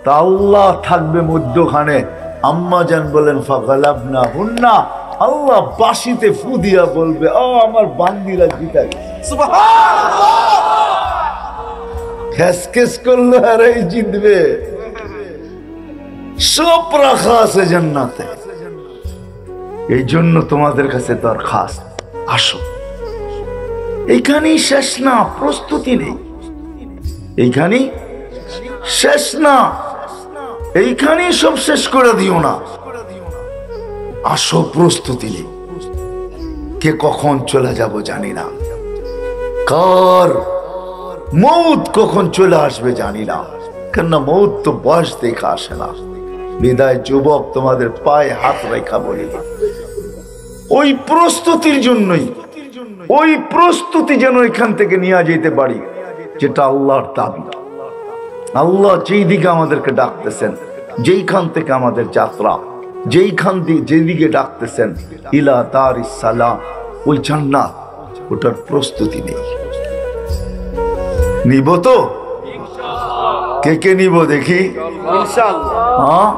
তা আল্লাহ থাকবে মধ্যখানে। আম্মা জান বলেন ফাগালাবনা হুন্না, আল্লাহ বাঁশিতে ফু দিয়া বলবে, ও আমার বান্দিরা জিতা গেছে। সুবহানাল্লাহ। ফ্যাসকেস করলো আর এই জিতবে। সব রাখা আছে জান্নাতে। এই জন্য তোমাদের কাছে দরখাস্ত, আসো। এইখানেই শেষ না, প্রস্তুতি নেই। এইখানেই শেষ না, এইখানেই সব শেষ করে দিও না। আসো, প্রস্তুতি নেই। কে কখন চলে যাব জানি না, কার মৌত কখন চলে আসবে জানি না। কেননা মৌত তো বয়স দেখা আসে না। বিদায় যুবক, তোমাদের পায়ে হাত রেখা বলি, ওই প্রস্তুতির জন্যই, ওই প্রস্তুতি যেন এখান থেকে নিয়ে যেতে পারি যেটা আল্লাহর দাবি। আল্লাহ যেই দিকে আমাদেরকে ডাকতেছেন, যেইখান থেকে আমাদের যাত্রা, যেইখান দিয়ে যেদিকে ডাকতেছেন, ইলা দারিস সালাম, ওই জান্নাত, ওটার প্রস্তুতি নেই। নিব তো? কে কে নিব দেখি? হ্যাঁ,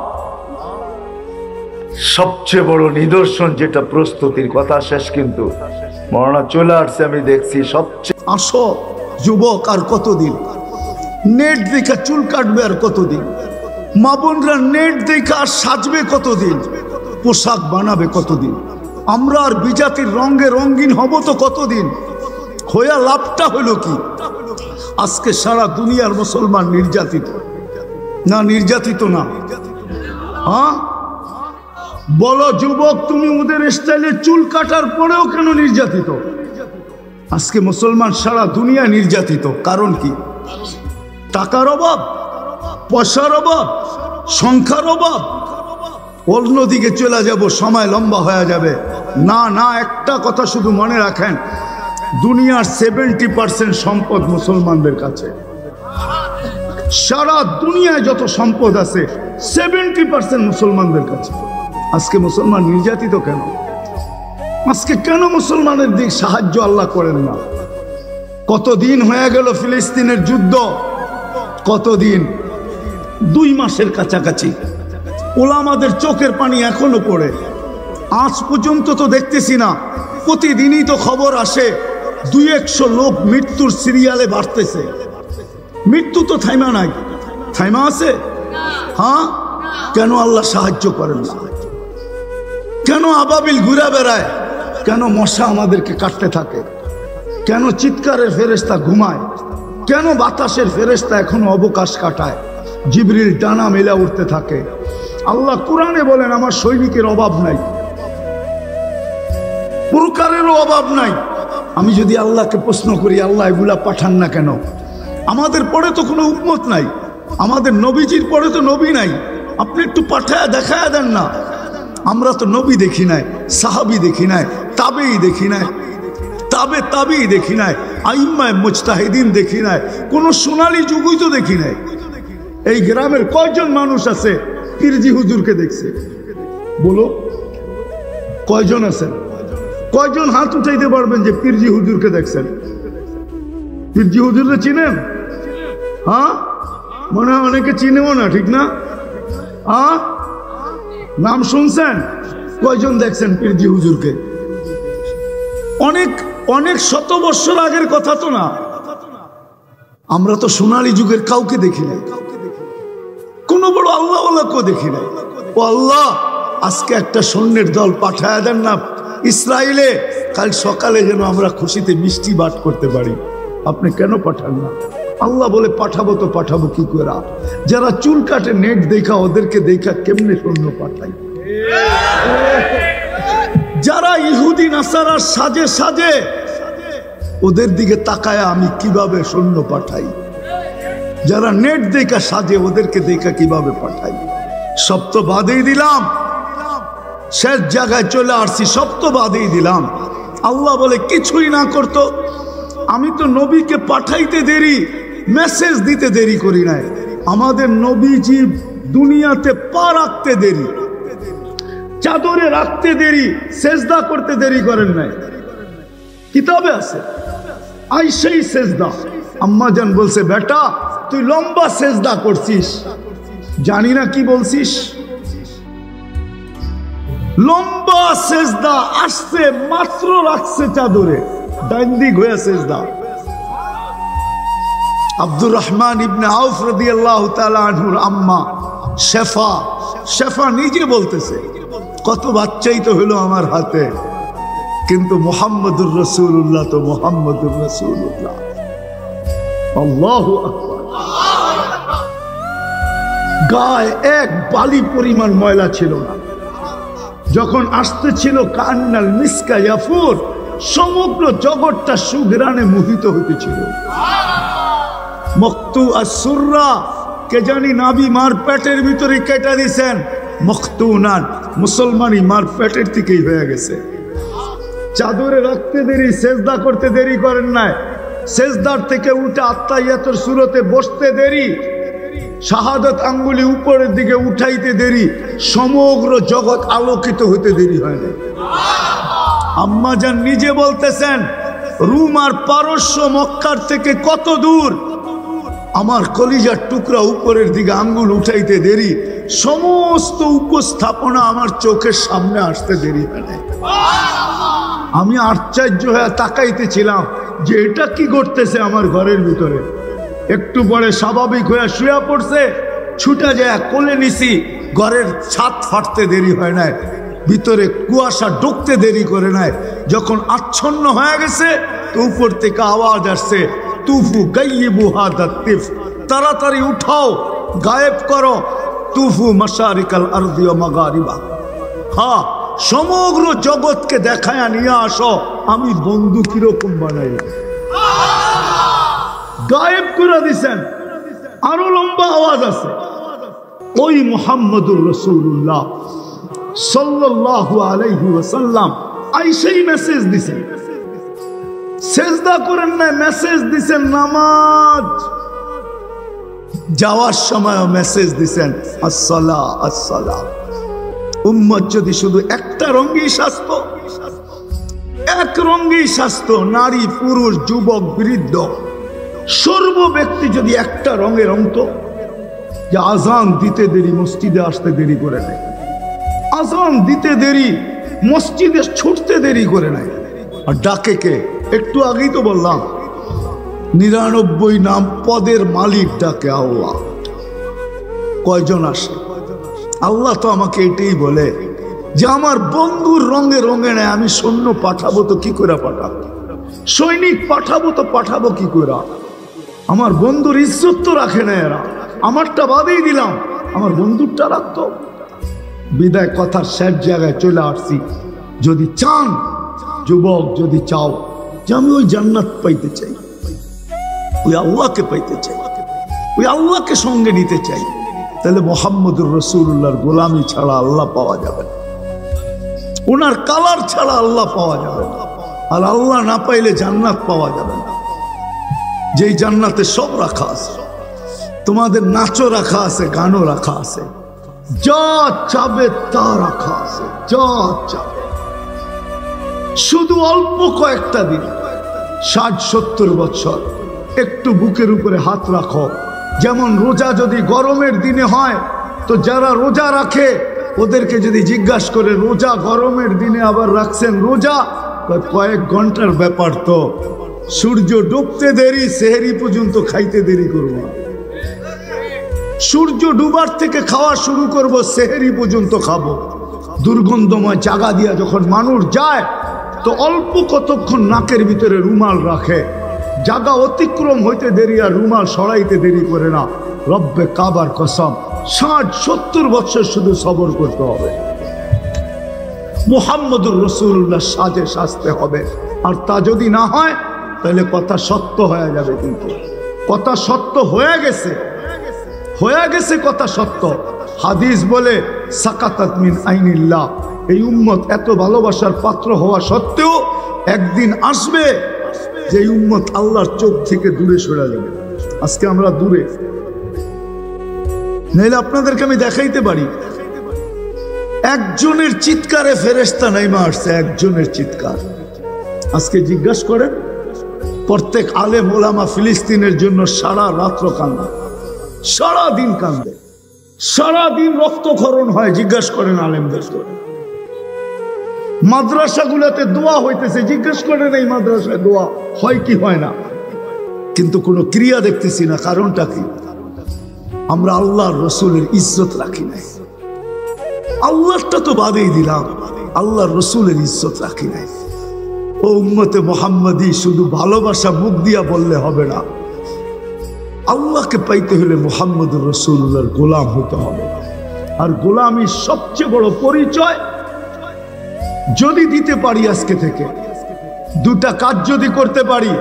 সবচেয়ে বড় নিদর্শন যেটা প্রস্তুতির কথা শেষ, কিন্তু মরনা চলে আসছে, আমি দেখছি সবচেয়ে। আসো যুবক, আর কতদিন? নেট দেখা চুল কাটবে আর কতদিন? মা বোনরা নেট দেখা সাজবে কতদিন? পোশাক বানাবে কতদিন? আমরা আর বিজাতির রঙে রঙিন হব তো কতদিন? হইয়া লাভটা হলো কি? আজকে সারা দুনিয়ার মুসলমান নির্যাতিত না? নির্যাতিত না? হ্যাঁ, বলো যুবক, তুমি ওদের স্টাইলে চুল কাটার পরেও কেন নির্যাতিত? আজকে মুসলমান সারা দুনিয়া নির্যাতিত। কারণ কি? টাকার অভাব, পয়সার অভাব, সংখ্যার অভাব। অন্যদিকে চলে যাব, সময় লম্বা হয়ে যাবে। না না, একটা কথা শুধু মনে রাখেন, দুনিয়ার 70% সম্পদ মুসলমানদের কাছে। সারা দুনিয়ায় যত সম্পদ আছে 70% মুসলমানদের কাছে। আজকে মুসলমান নির্যাতিত কেন? আজকে কেন মুসলমানের দিক সাহায্য আল্লাহ করেন না? কতদিন হয়ে গেল ফিলিস্তিনের যুদ্ধ? কতদিন? 2 মাসের কাছাকাছি। ওলামাদের চোখের পানি এখনো পড়ে। আজ পর্যন্ত তো দেখতেছি না, প্রতিদিনই তো খবর আসে 200 লোক মৃত্যুর সিরিয়ালে বাড়তেছে। মৃত্যু তো থাইমা নাই, থাইমা আছে? হ্যাঁ, কেন আল্লাহ সাহায্য করেন না? কেন আবাবিল ঘুরে বেড়ায়? কেন মশা আমাদেরকে কাটতে থাকে? কেন চিৎকারের ফেরেশতা ঘুমায়? কেন বাতাসের ফেরেশতা এখনো অবকাশ কাটায়? জিবরিল ডানা মেলা উঠতে থাকে। আল্লাহ কোরআনে বলেন, আমার সৈনিকের অভাব নাই, পুরকারেরও অভাব নাই। আমি যদি আল্লাহকে প্রশ্ন করি, আল্লাহ এগুলা পাঠান না কেন? আমাদের পরে তো কোনো উম্মত নাই, আমাদের নবীজির পরে তো নবী নাই। আপনি একটু পাঠায় দেখায় দেন না। আমরা তো নবী দেখি নাই, সাহাবী দেখি নাই, তাবেই দেখি নাই, তাবেই দেখি নাই, আইম্মায়ে মুজতাহিদিন দেখি নাই, কোনো সোনালী যুগই তো দেখি নাই। এই গ্রামের কয়জন মানুষ আছে পীরজি হুজুরকে দেখছে? বলো, কয়জন আছেন? কয়জন হাত উঠাইতে পারবেন যে পীরজি হুজুরকে দেখছেন? পীরজি হুজুরকে চিনেন? হ্যাঁ, মনে হয় অনেকে চিনেও না, ঠিক না? হ্যাঁ, নাম শুনছেন? কয়জন দেখছেন পীরজি হুজুরকে? অনেক অনেক শত বছর আগের কথা তো না। আমরা তো সোনালী যুগের কাউকে দেখি নাই, কোনো বড় আল্লাহওয়ালাকেও দেখি নাই। ও আল্লাহ, আজকে একটা সৈন্যের দল পাঠায় দেন না ইসরায়েলে, কাল সকালে যেন আমরা খুশিতে মিষ্টি বাট করতে পারি। আপনি কেন পাঠান না? আল্লাহ বলে, পাঠাবো তো পাঠাবো কি করে? যারা চুল কাটে নেট দেখা, ওদেরকে দেখা কেমনে সৈন্য পাঠাই? যারা ইহুদি নাসারার সাজে সাজে, ওদের দিকে তাকায় আমি কিভাবে সৈন্য পাঠাই? যারা নেট দেখা সাজে, ওদেরকে দেখা কিভাবে পাঠাই? সব তো বাদেই দিলাম, শেষ জায়গায় চলে আসছি, সব তো বাদেই দিলাম। আল্লাহ বলে, কিছুই না করতো, আমি তো নবীকে পাঠাইতে দেরি, মেসেজ দিতে দেরি করি নাই। আমাদের নবীজি দুনিয়াতে পা রাখতে দেরি, চাদরে রাখতে দেরি, সেজদা করতে দেরি করেন নাই। কিতাবে আছে, আইসেই সেজদা। আম্মা জান বলছে, বেটা তুই লম্বা সেজদা করছিস, জানি না কি বলছিস। লম্বা সেজদা আসছে, মাত্র রাখছে চাদরে, ডান দিক হয়ে সেজদা। আব্দুর রহমান ইবনে আউফ রাদিয়াল্লাহু তাআলা আনহুর আম্মা শেফা নিজে বলতেছে, কত বাচ্চাই তো হলো আমার হাতে, কিন্তু মুহাম্মদুর রাসূলুল্লাহ তো মুহাম্মদুর রাসূলুল্লাহ। আল্লাহু আকবার। গায়ে এক বালি পরিমাণ ময়লা ছিল না। যখন আসতেছিল কান্নাল মিসকা ইয়াফুর, সমগ্র জগৎটা সুঘ্রাণে মোহিত হইতেছিল। মক্তু আসুররা, কে জানি নাবি মার পেটের ভিতরে কেটে দিছেন, মখতুনান, মুসলমানি মার পেটের থেকেই হয়ে গেছে। চাদরে রাখতে দেরি, সেজদা করতে দেরি করেন নাই, সেজদার থেকে উঠে আত্তাহিয়াতুর সূরতে বসতে দেরি, শাহাদাত আঙ্গুলি উপরের দিকে উঠাইতে দেরি, সমগ্র জগৎ আলোকিত হতে দেরি হয় না। আম্মা জান নিজে বলতেছেন, রুম আর পারস্য মক্কার থেকে কত দূর, আমার কলিজার টুকরা উপরের দিকে আঙ্গুল উঠাইতে দেরি, সমস্ত উপস্থাপনা আমার চোখের সামনে আসতে দেরি হয় না। আমি আশ্চর্য হয়ে তাকাইতেছিলাম যে এটা কি করতেছে আমার ঘরের ভিতরে। একটু পরে স্বাভাবিক হয়ে শুয়ে পড়ছে, ছুটে যায় কোলে নিছি, ঘরের ছাদ ফাটতে দেরি হয় নাই, ভিতরে কুয়াশা ঢুকতে দেরি করে নাই। যখন আচ্ছন্ন হয়ে গেছে তো উপর থেকে আওয়াজ আসছে, তুফু গাইয়িবু হাদা তিফ, তাড়াতাড়ি উঠাও, গায়েব করো, তুফু মাশারিকাল আরদি ওয়া মাগারিবা। হ্যাঁ, সমগ্র জগৎকে দেখায়া নিয়ে আসো আমি বন্ধু কিরকম বানাই। গায়েব করে দিছেন। আরো লম্বা আওয়াজ আছে, ওই মুহাম্মদুর রাসূলুল্লাহ সাল্লাল্লাহু আলাইহি ওয়াসাল্লাম আইসাই মেসেজ দিছেন, সেজদা করেন না, মেসেজ দিছেন নামাজ, যাওয়ার সময় মেসেজ দিছেন আসসালা আসসালা। উম্মত যদি শুধু একটা রঙেই সাজতো, এক রঙেই সাজতো, নারী পুরুষ যুবক বৃদ্ধ সর্ব ব্যক্তি যদি একটা রঙে রঙতো, যে আজান দিতে দেরি মসজিদে আসতে দেরি করে নাই, আজান দিতে দেরি মসজিদে ছুটতে দেরি করে নাই। আর ডাকে কে? একটু আগেই তো বললাম 99 নাম পদের মালিক ডাকে আল্লাহ। কয়জন আসে? আল্লাহ তো আমাকে এটাই বলে যে আমার বন্ধুর রঙে রঙে নেয়, আমি সৈন্য পাঠাবো তো কি করে পাঠাবো, সৈনিক পাঠাবো তো পাঠাবো কি করে? আমার বন্ধুর ইজ্জত তো রাখে না এরা, আমারটা বাদেই দিলাম, আমার বন্ধুরটা রাখতো। বিদায় কথার শেষ জায়গায় চলে আসছি। যদি চান যুবক, যদি চাও যে আমি ওই জান্নাত পাইতে চাই, ওই আল্লাহকে পাইতে চাই, ওই আল্লাহকে সঙ্গে নিতে চাই, তাহলে মুহাম্মদুর রাসূলুল্লাহর গোলামি ছাড়া আল্লাহ পাওয়া যাবে না, ওনার কালার ছাড়া আল্লাহ পাওয়া যাবে না। আর আল্লাহ না পাইলে জান্নাত পাওয়া যাবে না। যেই জান্নাতে সব রাখা আছে, তোমাদের নাচও রাখা আছে, গানও রাখা আছে, যা চাবে তা রাখা আছে, যা চাবে। শুধু অল্প কয়েকটা দিন, 60-70 বছর, একটু বুকের উপরে হাত রাখো। যেমন রোজা যদি গরমের দিনে হয়, তো যারা রোজা রাখে ওদেরকে যদি জিজ্ঞাসা করে রোজা গরমের দিনে আবার রাখছেন রোজা, কয়েক ঘন্টার ব্যাপার, তো সূর্য ডুবতে দেরি, সেহরি পর্যন্ত খাইতে দেরি করব। সূর্য ডুবার থেকে খাওয়া শুরু করব, সেহরি পর্যন্ত খাবো। দুর্গন্ধময় জায়গা দিয়া যখন মানুষ যায় তো অল্প কতক্ষণ নাকের ভিতরে রুমাল রাখে, জায়গা অতিক্রম হইতে দেরি আর রুমাল সরাইতে দেরি করে না। রব্বে কাবার কসম, 60-70 বছর শুধু সবর করতে হবে। মুহাম্মদুর রাসূলুল্লাহ সাজে সাজতে হবে। আর তা যদি না হয় তাহলে কথা সত্য হয়ে যাবে। কিন্তু কথা সত্য হয়ে গেছে, হয়ে গেছে কথা সত্য। হাদিস বলে সাকাতাত মিন আইনিল্লাহ, এই উম্মত এত ভালোবাসার পাত্র হওয়া সত্ত্বেও একদিন আসবে যে উম্মত আল্লাহর চোখ থেকে দূরে সরে যাবে। আজকে আমরা দূরে, নাইলে আপনাদেরকে আমি দেখাইতে পারি একজনের চিৎকারে ফেরেশতা নাইমা আসছে, একজনের চিৎকার। আজকে জিজ্ঞাসা করেন, প্রত্যেক আলেম ওলামা ফিলিস্তিনের জন্য সারা রাত্র কান্দে, সারা দিন কান্দে, সারা দিন রক্তক্ষরণ হয়। জিজ্ঞাসা করেন আলেমদের। মাদ্রাসাগুলোতে দোয়া হইতেছে, জিজ্ঞেস করেন এই মাদ্রাসায় দোয়া হয় কি হয় না। কিন্তু কোনো ক্রিয়া দেখতেছি না। কারণটা কি? আমরা আল্লাহর রসুলের ইজ্জত রাখি নাই। আল্লাহটা তো বাদেই দিলাম, আল্লাহর রসুলের ইজ্জত রাখি নাই। ও উম্মতে মুহাম্মাদি, শুধু ভালোবাসা মুখ দিয়া বললে হবে না। আল্লাহকে পাইতে হলে মুহাম্মদুর রাসূলুল্লাহর গোলাম হতে হবে। আর গোলামির সবচেয়ে বড় পরিচয় যদি দিতে পারি, আজকে থেকে দুটা কাজ যদি করতে পারি,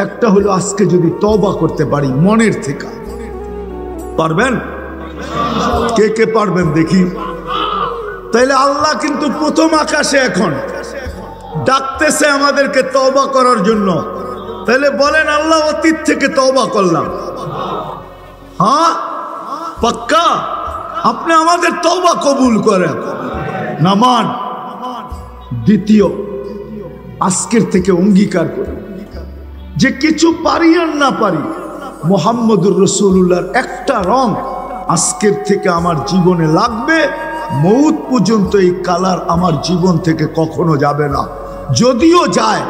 একটা হলো আজকে যদি তওবা করতে পারি মনের থেকে। পারবেন? কে কে পারবেন দেখি? তাইলে আল্লাহ কিন্তু প্রথম আকাশে এখন ডাকতেছে আমাদেরকে তওবা করার জন্য। তাহলে বলেন, আল্লাহ অতীত থেকে তওবা করলাম। হ্যাঁ, পাক্কা? আপনি আমাদের তওবা কবুল করেন। নামান দ্বিতীয়, আজকের থেকে অঙ্গীকার করেন যে কিছু পারি আর না পারি, মুহাম্মদুর রাসূলুল্লাহর একটা রং আজকের থেকে আমার জীবনে লাগবে। মৌত পর্যন্ত এই কালার আমার জীবন থেকে কখনো যাবে না। যদিও যায়,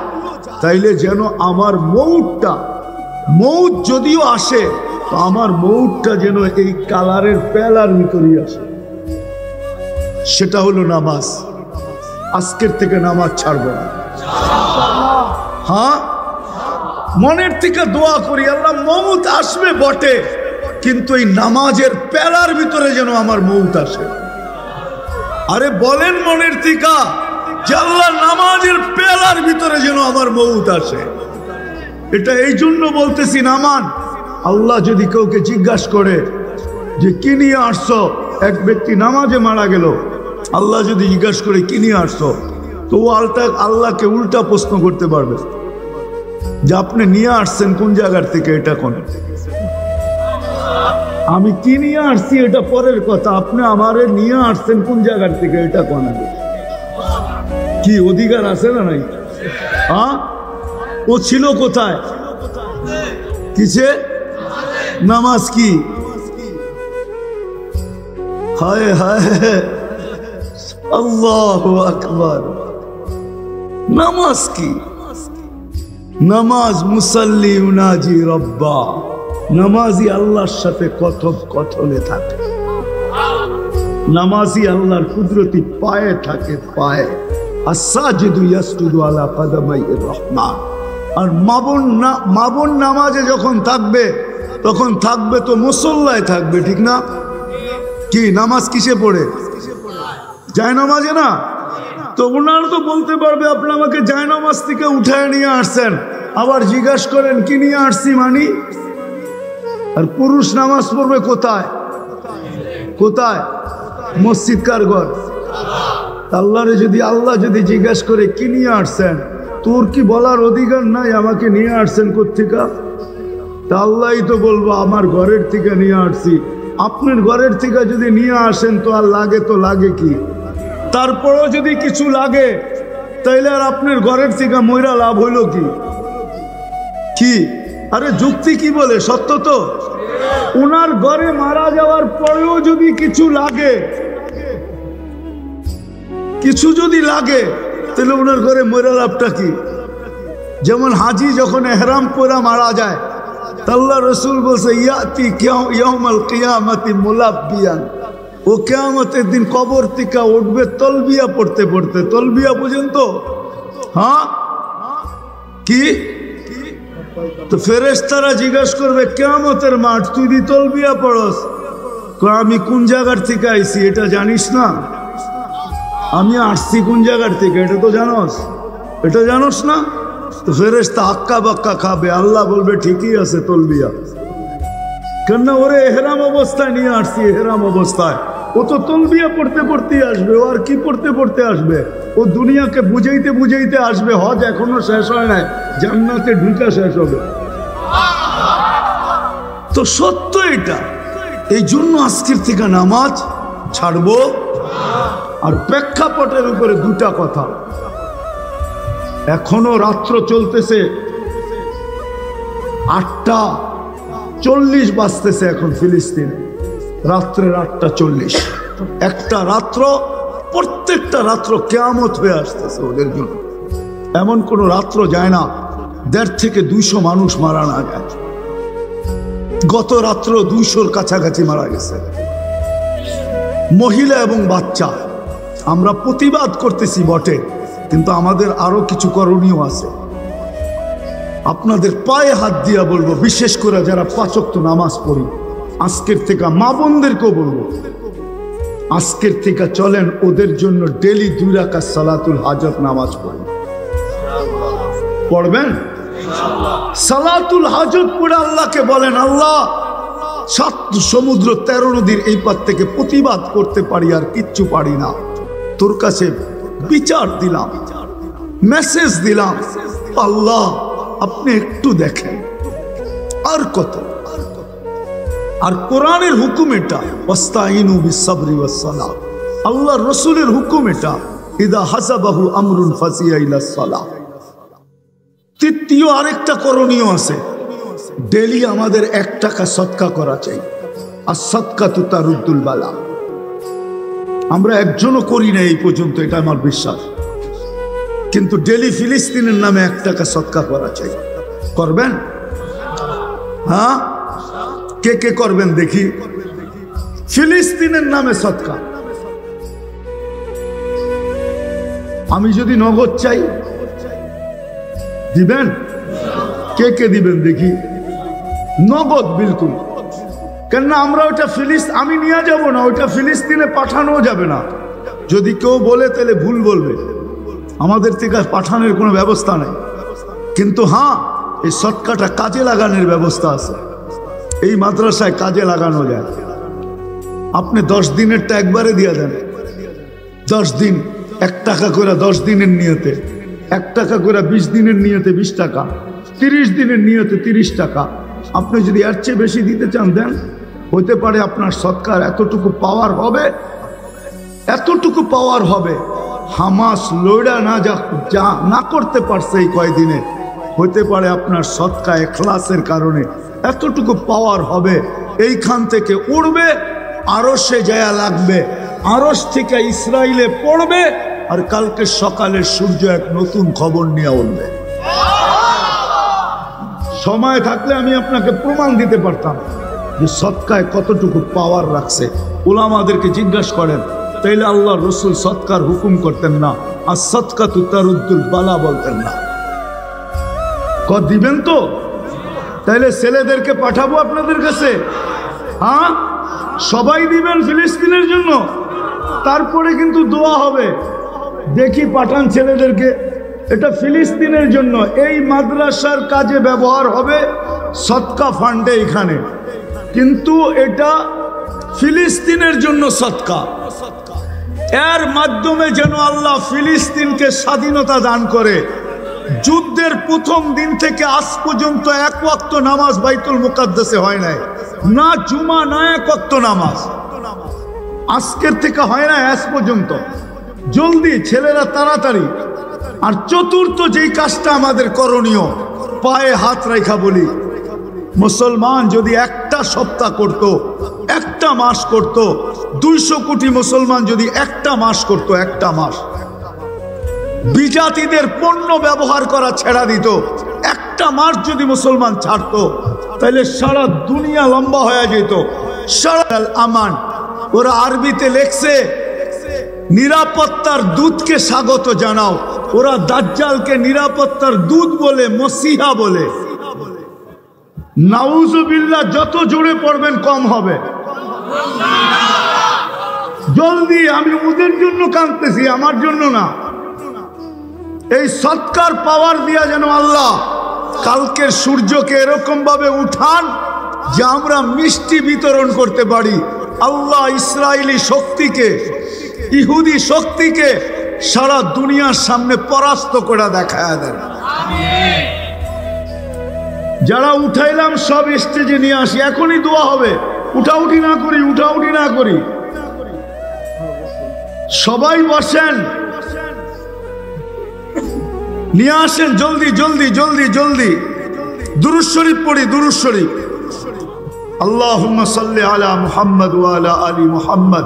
তাইলে যেন আমার মৌত যদিও আসে, তো আমার মৌতটা যেন এই কালারের পেলার ভিতরেই আসে। সেটা হলো নামাজ। আজকের থেকে নামাজ ছাড়বো না। হ্যাঁ, মনের থেকে দোয়া করি, আল্লাহ মৌত আসবে বটে, কিন্তু এই নামাজের পেলার ভিতরে যেন আমার মৌত আসে। আরে বলেন মনের থেকে যে আল্লাহ নামাজের পেলার ভিতরে যেন আমার মৌত আসে। এটা এই জন্য বলতেছি, নামান। আল্লাহ যদি কাউকে জিজ্ঞাসা করে যে কি নিয়ে আসছো, এক ব্যক্তি নামাজে মারা গেল, আল্লাহ যদি জিজ্ঞাসা করে কি নিয়ে আসছো, তো আল্লাহকে উল্টা প্রশ্ন করতে পারবে যে আপনি নিয়ে আসছেন কোন জায়গার থেকে, এটা কোন? আমি কি নিয়ে আসছি এটা পরের কথা, আপনি আমারে নিয়ে আসছেন কোন জায়গার থেকে, এটা কোন? কি অধিকার আছে না নাই? হ্যাঁ, ও ছিল কোথায়? কিসে? নামাজ কি? হায় হায়, আল্লাহু আকবার। নামাজ কি? নামাজ মুসাল্লি উনাজি রব্বা, নামাজি আল্লাহর সাথে কথনে থাকে। নামাজি আল্লাহর কুদরতি পায়ে থাকে, পায়ে। আস-সাজিদু ইয়াসজুদু আলা কাদামাইর রহমান। আর মাবুন নামাজে যখন থাকবে, তখন থাকবে তো মুসল্লায় থাকবে, ঠিক না? কি নামাজ কিসে পড়ে? জায়নামাজে না? তো ওনার তো বলতে পারবে, আপনি আমাকে জায়নামাজ থেকে উঠায় নিয়ে আসছেন, আবার জিজ্ঞাসা করেন কি নিয়ে আসছি মানি? আর পুরুষ নামাজ পড়বে কোথায়? কোথায়? মসজিদ কার ঘর? আল্লাহ যদি জিজ্ঞাসা করে কি নিয়ে আসছেন, তোর কি বলার অধিকার নাই আমাকে নিয়ে আসছেন কোত্থেকে? তা আল্লাহই তো বলবো আমার ঘরের থেকে নিয়ে আসছি। আপনার ঘরের থেকে যদি নিয়ে আসেন তো আর লাগে তো লাগে কি? তারপরও যদি কিছু লাগে, তাইলে আর আপনার ঘরের থেকে ময়রা লাভ হইল কি? কি আরে যুক্তি কি বলে? সত্য তো। ওনার ঘরে মারা যাওয়ার পরেও যদি কিছু লাগে, কিছু যদি লাগে, তাহলে ওনার ঘরে ময়রা লাভটা কি? যেমন হাজি যখন এহরাম পরা মারা যায়, আল্লাহ রসুল বলছে ইয়াতি ইয়াউমাল কিয়ামতি মুলাব্বিয়ান, ও কিয়ামতের দিন কবর থেকে উঠবে তলবিয়া পড়তে পড়তে। তলবিয়া পর্যন্ত? হ্যাঁ, কি? তো ফেরেশতারা জিজ্ঞাসা করবে কিয়ামতের মাঠ, তুই দি তলবিয়া পড়স? আমি কোন জায়গার থেকে আইছি এটা জানিস না? আমি আসছি কোন জায়গার থেকে এটা তো জানোস? এটা জানোস না? তো ফেরেশতা আক্কা বাক্কা খাবে। আল্লাহ বলবে ঠিকই আছে তলবিয়া, কেননা ওরে এহরাম অবস্থায় নিয়ে আসছি। এহরাম অবস্থায় ও তো তলবিয়া পড়তে পড়তে আসবে। ও আর কি পড়তে পড়তে আসবে? ও দুনিয়াকে বুঝাইতে বুঝাইতে আসবে। হজ এখনো শেষ হয় নাই, জান্নাতে ঢুকা শেষ হবে। তো সত্য এটা। এই জন্য আজকের থেকে নামাজ ছাড়বো। আর প্রেক্ষাপটের উপরে দুটা কথা। এখনো রাত্র চলতেছে, 8:40 বাজতেছে এখন ফিলিস্তিনে, রাত্রের 8:40। একটা রাত্র, প্রত্যেকটা রাত্র কিয়ামত হয়ে আসতেছে ওদের জন্য। এমন কোন রাত্র যায় না 1.5 থেকে 200 মানুষ মারা না যায়। গত রাত্র 200-র কাছাকাছি মারা গেছে, মহিলা এবং বাচ্চা। আমরা প্রতিবাদ করতেছি বটে, কিন্তু আমাদের আরো কিছু করণীয় আছে। আপনাদের পায়ে হাত দিয়া বলবো, বিশেষ করে যারা 5 ওয়াক্ত নামাজ পড়ি, আজকের থেকে মা বোনদেরকেও বলবো, আজকের থেকে চলেন ওদের জন্য ডেলি 2 রাকাত সালাতুল হাজত নামাজ পড়ি। পড়বেন সালাতুল হাজত পড়ে আল্লাহকে বলেন, আল্লাহ 7 সমুদ্র 13 নদীর এই পার থেকে প্রতিবাদ করতে পারি আর কিচ্ছু পারি না, তোর কাছে বিচার দিলাম, মেসেজ দিলাম, আল্লাহ আপনি একটু দেখেন। আর কত? আর কোরআনের হুকুম এটা, ওয়াস্তাইনু বিসসাবরি ওয়াসসালাহ। আল্লাহর রাসূলের হুকুম এটা, ইদা হাসাবাহু আমরুন ফাসিয়া ইলাস সালাহ। তৃতীয় আরেকটা করণীয় আছে, ডেলি আমাদের 1 টাকা সদকা করা চাই। আর সদকাতু তারুদ্দুল বালা। আমরা একজনও করি না এই পর্যন্ত, এটা আমার বিশ্বাস, কিন্তু ডেলি ফিলিস্তিনের নামে 1 টাকা সদকা করা চাই। করবেন? হ্যাঁ, কে কে করবেন দেখি? ফিলিস্তিনের নামে সদকা। আমি যদি নগদ চাই দিবেন? কে কে দিবেন দেখি? নগদ বিলকুল। কেননা আমরা ওটা আমি নিয়ে যাব না, ওইটা ফিলিস্তিনে পাঠানো যাবে না। যদি কেউ বলে তাহলে ভুল বলবে, আমাদের থেকে পাঠানোর কোনো ব্যবস্থা নেই। কিন্তু হ্যাঁ, এই সদকাটা কাজে লাগানোর ব্যবস্থা আছে। এই মাদ্রাসায় কাজে লাগানো যায়। আপনি 10 দিনেরটা একবারে দিয়ে দেন, 10 দিন 1 টাকা করে, 10 দিনের নিয়তে 1 টাকা করে, 20 দিনের নিয়তে 20 টাকা, 30 দিনের নিয়তে 30 টাকা। আপনি যদি এর চেয়ে বেশি দিতে চান দেন, হতে পারে আপনার সদকার এতটুকু পাওয়ার হবে, এতটুকু পাওয়ার হবে। হামাস লড়া না করতে পারছে এই কয়দিনে, হতে পারে আপনার সদকা ইখলাসের কারণে এতটুকু পাওয়ার হবে। এইখান থেকে উড়বে, আরশে যায় লাগবে, আরশ থেকে ইসরায়েলে পড়বে, আর কালকে সকালে সূর্য এক নতুন খবর নিয়ে উঠবে। সময় থাকলে আমি আপনাকে প্রমাণ দিতে পারতাম যে সদকায় কতটুকু পাওয়ার রাখছে। উলামাদেরকে জিজ্ঞাসা করেন, তাইলে আল্লাহ রসুল সদকার হুকুম করতেন না, আর সদকাতু তারুদ্দুল বালা বলতেন না। দিবেন তো? তাইলে ছেলেদেরকে পাঠাবো আপনাদের কাছে। হ্যাঁ, সবাই দিবেন ফিলিস্তিনের জন্য। তারপরে কিন্তু দোয়া হবে, দেখি পাঠান ছেলেদেরকে। এটা ফিলিস্তিনের জন্য, এই মাদ্রাসার কাজে ব্যবহার হবে, সদকা ফান্ডে এখানে, কিন্তু এটা ফিলিস্তিনের জন্য সদকা। এর মাধ্যমে যেন আল্লাহ ফিলিস্তিনকে স্বাধীনতা দান করে। যুদ্ধের প্রথম দিন থেকে আজ পর্যন্ত 1 ওয়াক্ত নামাজ বাইতুল মুকাদ্দাসে হয় নাই, না জুমা না 1 ওয়াক্ত নামাজ আজকের থেকে হয় না আজ পর্যন্ত। জলদি ছেলেরা তাড়াতাড়ি। আর চতুর্থ যেই কাজটা আমাদের করণীয়, পায়ে হাত রাখা বলি, মুসলমান যদি 1টা সপ্তাহ করত, 1টা মাস করত, 200 কোটি মুসলমান যদি 1টা মাস করত, 1টা মাস, বিজাতিদের পণ্য ব্যবহার করা ছেড়া দিত, 1টা মাস যদি মুসলমান ছাড়তো, তাহলে সারা দুনিয়া লম্বা হয়ে যেত। সারা আমান, ওরা আরবিতে লেখছে নিরাপত্তার দূতকে স্বাগত জানাও। ওরা দাজ্জালকে নিরাপত্তার দূত বলে, মসিহা বলে। নাউজুবিল্লাহ, যত জোরে পড়বেন কম হবে। জলদি, আমি ওদের জন্য কাঁদতেছি, আমার জন্য না। এই সৎকার পাওয়ার দিয়া যেন আল্লাহ কালকের সূর্যকে এরকম ভাবে উঠান যে আমরা মিষ্টি বিতরণ করতে পারি। আল্লাহ ইসরায়েলি শক্তিকে, ইহুদি শক্তিকে সারা দুনিয়ার সামনে পরাস্ত করে দেখায় দেন। যারা উঠাইলাম সব স্টেজে নিয়ে আসি, এখনই দোয়া হবে। উঠাউঠি না করি, উঠাউঠি না করি, সবাই বসেন, নিয়ে আসেন জলদি জলদি জলদি জলদি। দুরূদ শরীফ পড়ি, দুরূদ শরীফ। আল্লাহুম্মা সাল্লি আলা মুহাম্মদ ওয়া আলা আলি মুহাম্মদ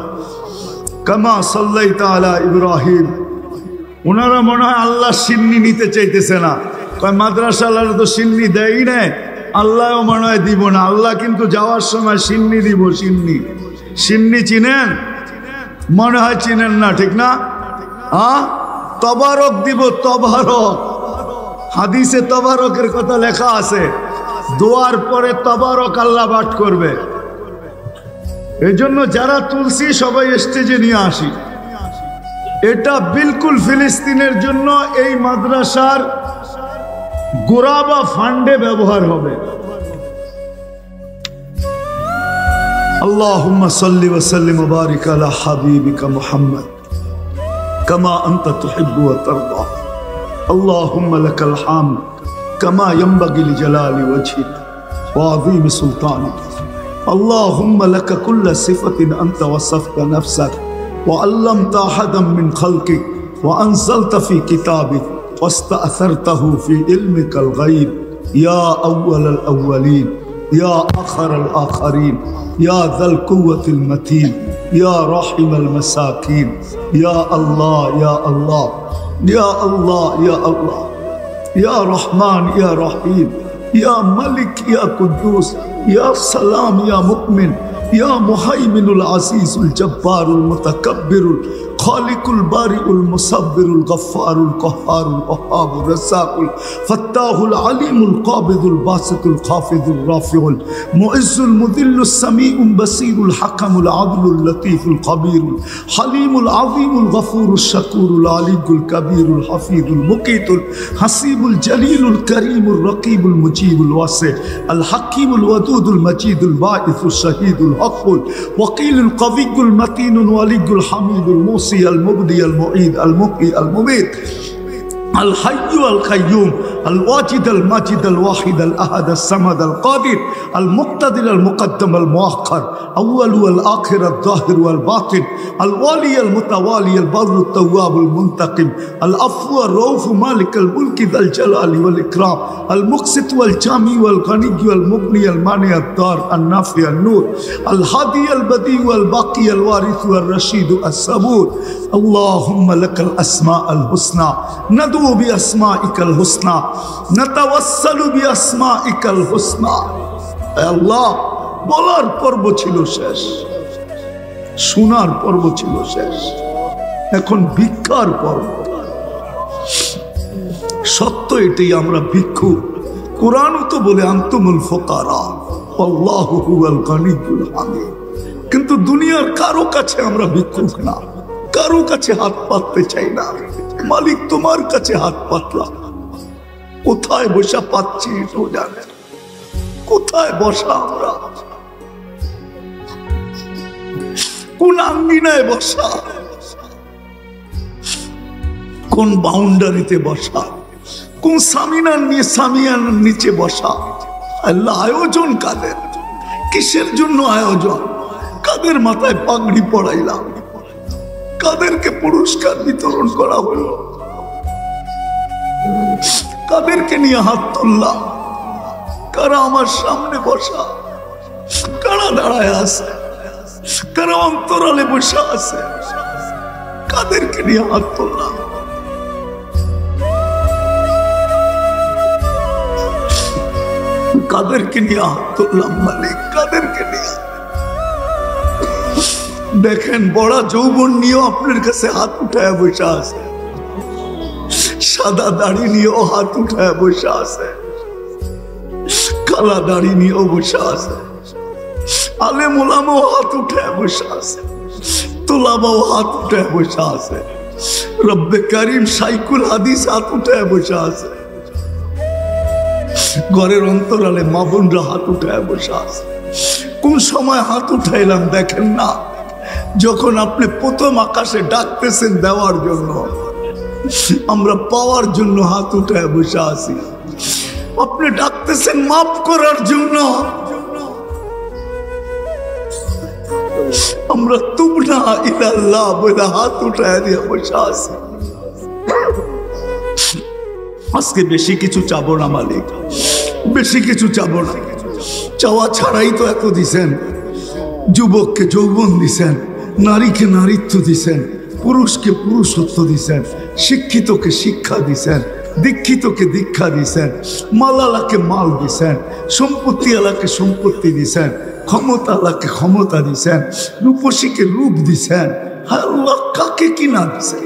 কামা সাল্লাইতা আলা ইব্রাহিম। ওনারা মনে হয় আল্লাহ সিন্নি নিতে চাইতেছে না, কয় মাদ্রাসালার তো সিন্নি দেয় না, আল্লাহও মনে হয় দিব না। আল্লাহ কিন্তু যাওয়ার সময় সিন্নি দিব। সিন্নি সিন্নি চিনেন? মনে হয় চিনেন না, ঠিক না? হ্যাঁ, তবারক দিব, তবারক। হাদিসে তবারকের কথা লেখা আছে, দোয়ার পরে তবারক আল্লাহ পাঠ করবে। এই জন্য যারা তুলসী সবাই স্টেজে নিয়ে আসি। এটা বিলকুল ফিলিস্তিনের জন্য এই মাদ্রাসার গোড়া বা ফান্ডে ব্যবহার হবে। আল্লাহুম্মা সাল্লি ওয়া সাল্লিম ওয়া বারিক আলা হাবিবিকা মুহাম্মদ কামা আনতা তুহিব্বু ওয়া তারদা। আল্লাহুম্মা লাকাল হামদ কামা ইয়ানবাগি লিজালালি ওয়াজহিক ওয়া আযীমি সুলতানিক। আল্লাহুম্মা লাকা কুল্লু সিফাতিন আনতা ওয়াসাফতা নাফসাক ওয়া আল্লামতা আহাদাম মিন খালকিক ওয়া আনজালতা ফি কিতাবিক واستأثرته في علمك الغيب يا أول الأولين يا آخر الآخرين يا ذا القوة المتين يا رحم المساكين يا الله يا الله يا الله يا الله يا رحمن يا رحيم يا ملك يا قدوس يا سلام يا مؤمن يا مهيمن العزيز الجبار المتكبر الخالق البارئ المصبر الغفار القهار الوهاب الرزاق الفتاح العليم القابض الباسط الخافض الرافع المعز المذل السميع البصير الحكم العدل اللطيف الخبير الحليم العظيم الغفور الشكور العلي الكبير الحفيظ المقيت الحسيب الجليل الكريم الرقيب المجيب الواسع الحكيم الودود المجيد الباعث الشهيد الحق الوكيل القوي المتين الولي الحميد الموصي المبدي المعيد المحيي المميت الحي القيوم الواجد الماجد الواحد الأحد الصمد القادر المقتدر المقدم المؤخر أول والآخر الظاهر والباطن الوالي المتوالي البر التواب المنتقم العفو الرؤوف مالك الملك ذا الجلال والإكرام المقسط والجامع والغني والمغني المانع الضار النافع النور الهادي البديع والباقي الوارث والرشيد الصبور. اللهم لك الأسماء الحسنى ندعو بأسمائك الحسنى نتوسل بأسمائك الحسنى. আল্লাহ, বলার পর্ব ছিল শেষ, শোনার পর্ব ছিল শেষ, এখন ভিক্ষার পর্ব। সত্য এটাই, আমরা ভিক্ষু। কোরআনও তো বলে আনতুমুল ফুকারা আল্লাহু হুয়াল গনিয়্যুল হামিদ। কিন্তু দুনিয়ার কারো কাছে আমরা ভিক্ষুক না, কারো কাছে হাত পাততে চাই না। মালিক তোমার কাছে হাত পাতলাম, কোথায় বসা পাচ্ছি এটাও জানেন, কোথায় বসা আমরা, কোন আঙ্গিনায় বসা, কোন বাউন্ডারিতে বসা, কোন সামিয়ানার নিচে বসা। আল্লাহ, আয়োজন কাদের, কিসের জন্য আয়োজন, কাদের মাথায় পাগড়ি পড়াইলাম, কাদেরকে পুরস্কার বিতরণ করা হলো, কাদেরকে নিয়ে হাত তুললাম, কারা আমার সামনে বসা, কারা দাঁড়ায় আছে, কারা অন্তরালে বসে আছে, কাদেরকে নিয়ে হাত তুললাম। কাদেরকে নিয়ে হাত তুললাম মালিক, কাদেরকে নিয়ে? দেখেন, বড় যৌবন নিয়েও আপনার কাছে হাত উঠায় বসে আছে, সাদা দাড়ি নিয়েও হাত উঠায় বসে আছে, কালা দাড়ি নিয়েও বসে আছে, আলেম ওলামাও হাত উঠায় বসে আছে, তোলাবাও হাত উঠায় বসে আছে, রব্বে কারিম সাইকুল হাদিস হাত উঠায় বসে আছে, ঘরের অন্তরালে মা বোনরা হাত উঠায় বসে আছে। কোন সময় হাত উঠাইলাম দেখেন না? যখন আপনি প্রথম আকাশে ডাকতেছেন দেওয়ার জন্য, আমরা পাওয়ার জন্য হাত উঠায় বসে আছি। আপনি ডাকতেছেন মাফ করার জন্য, আমরা তুবনা ইলাল্লাহ বলে হাত উঠায় দিয়ে বসে আছি। আজকে বেশি কিছু চাবো না মালিক, বেশি কিছু চাবো না। চাওয়া ছাড়াই তো এত দিছেন, যুবককে যৌবন দিছেন, নারীকে নারীত্ব দিছেন, পুরুষকে পুরুষত্ব দিছেন, শিক্ষিতকে শিক্ষা দিছেন, দীক্ষিতকে দীক্ষা দিছেন, মালালাকে মাল দিছেন, সম্পত্তি আলাকে সম্পত্তি দিছেন, ক্ষমতা আলাকে ক্ষমতা দিছেন, রূপসীকে রূপ দিছেন। আল্লাহ কাকে কিনা দিছেন?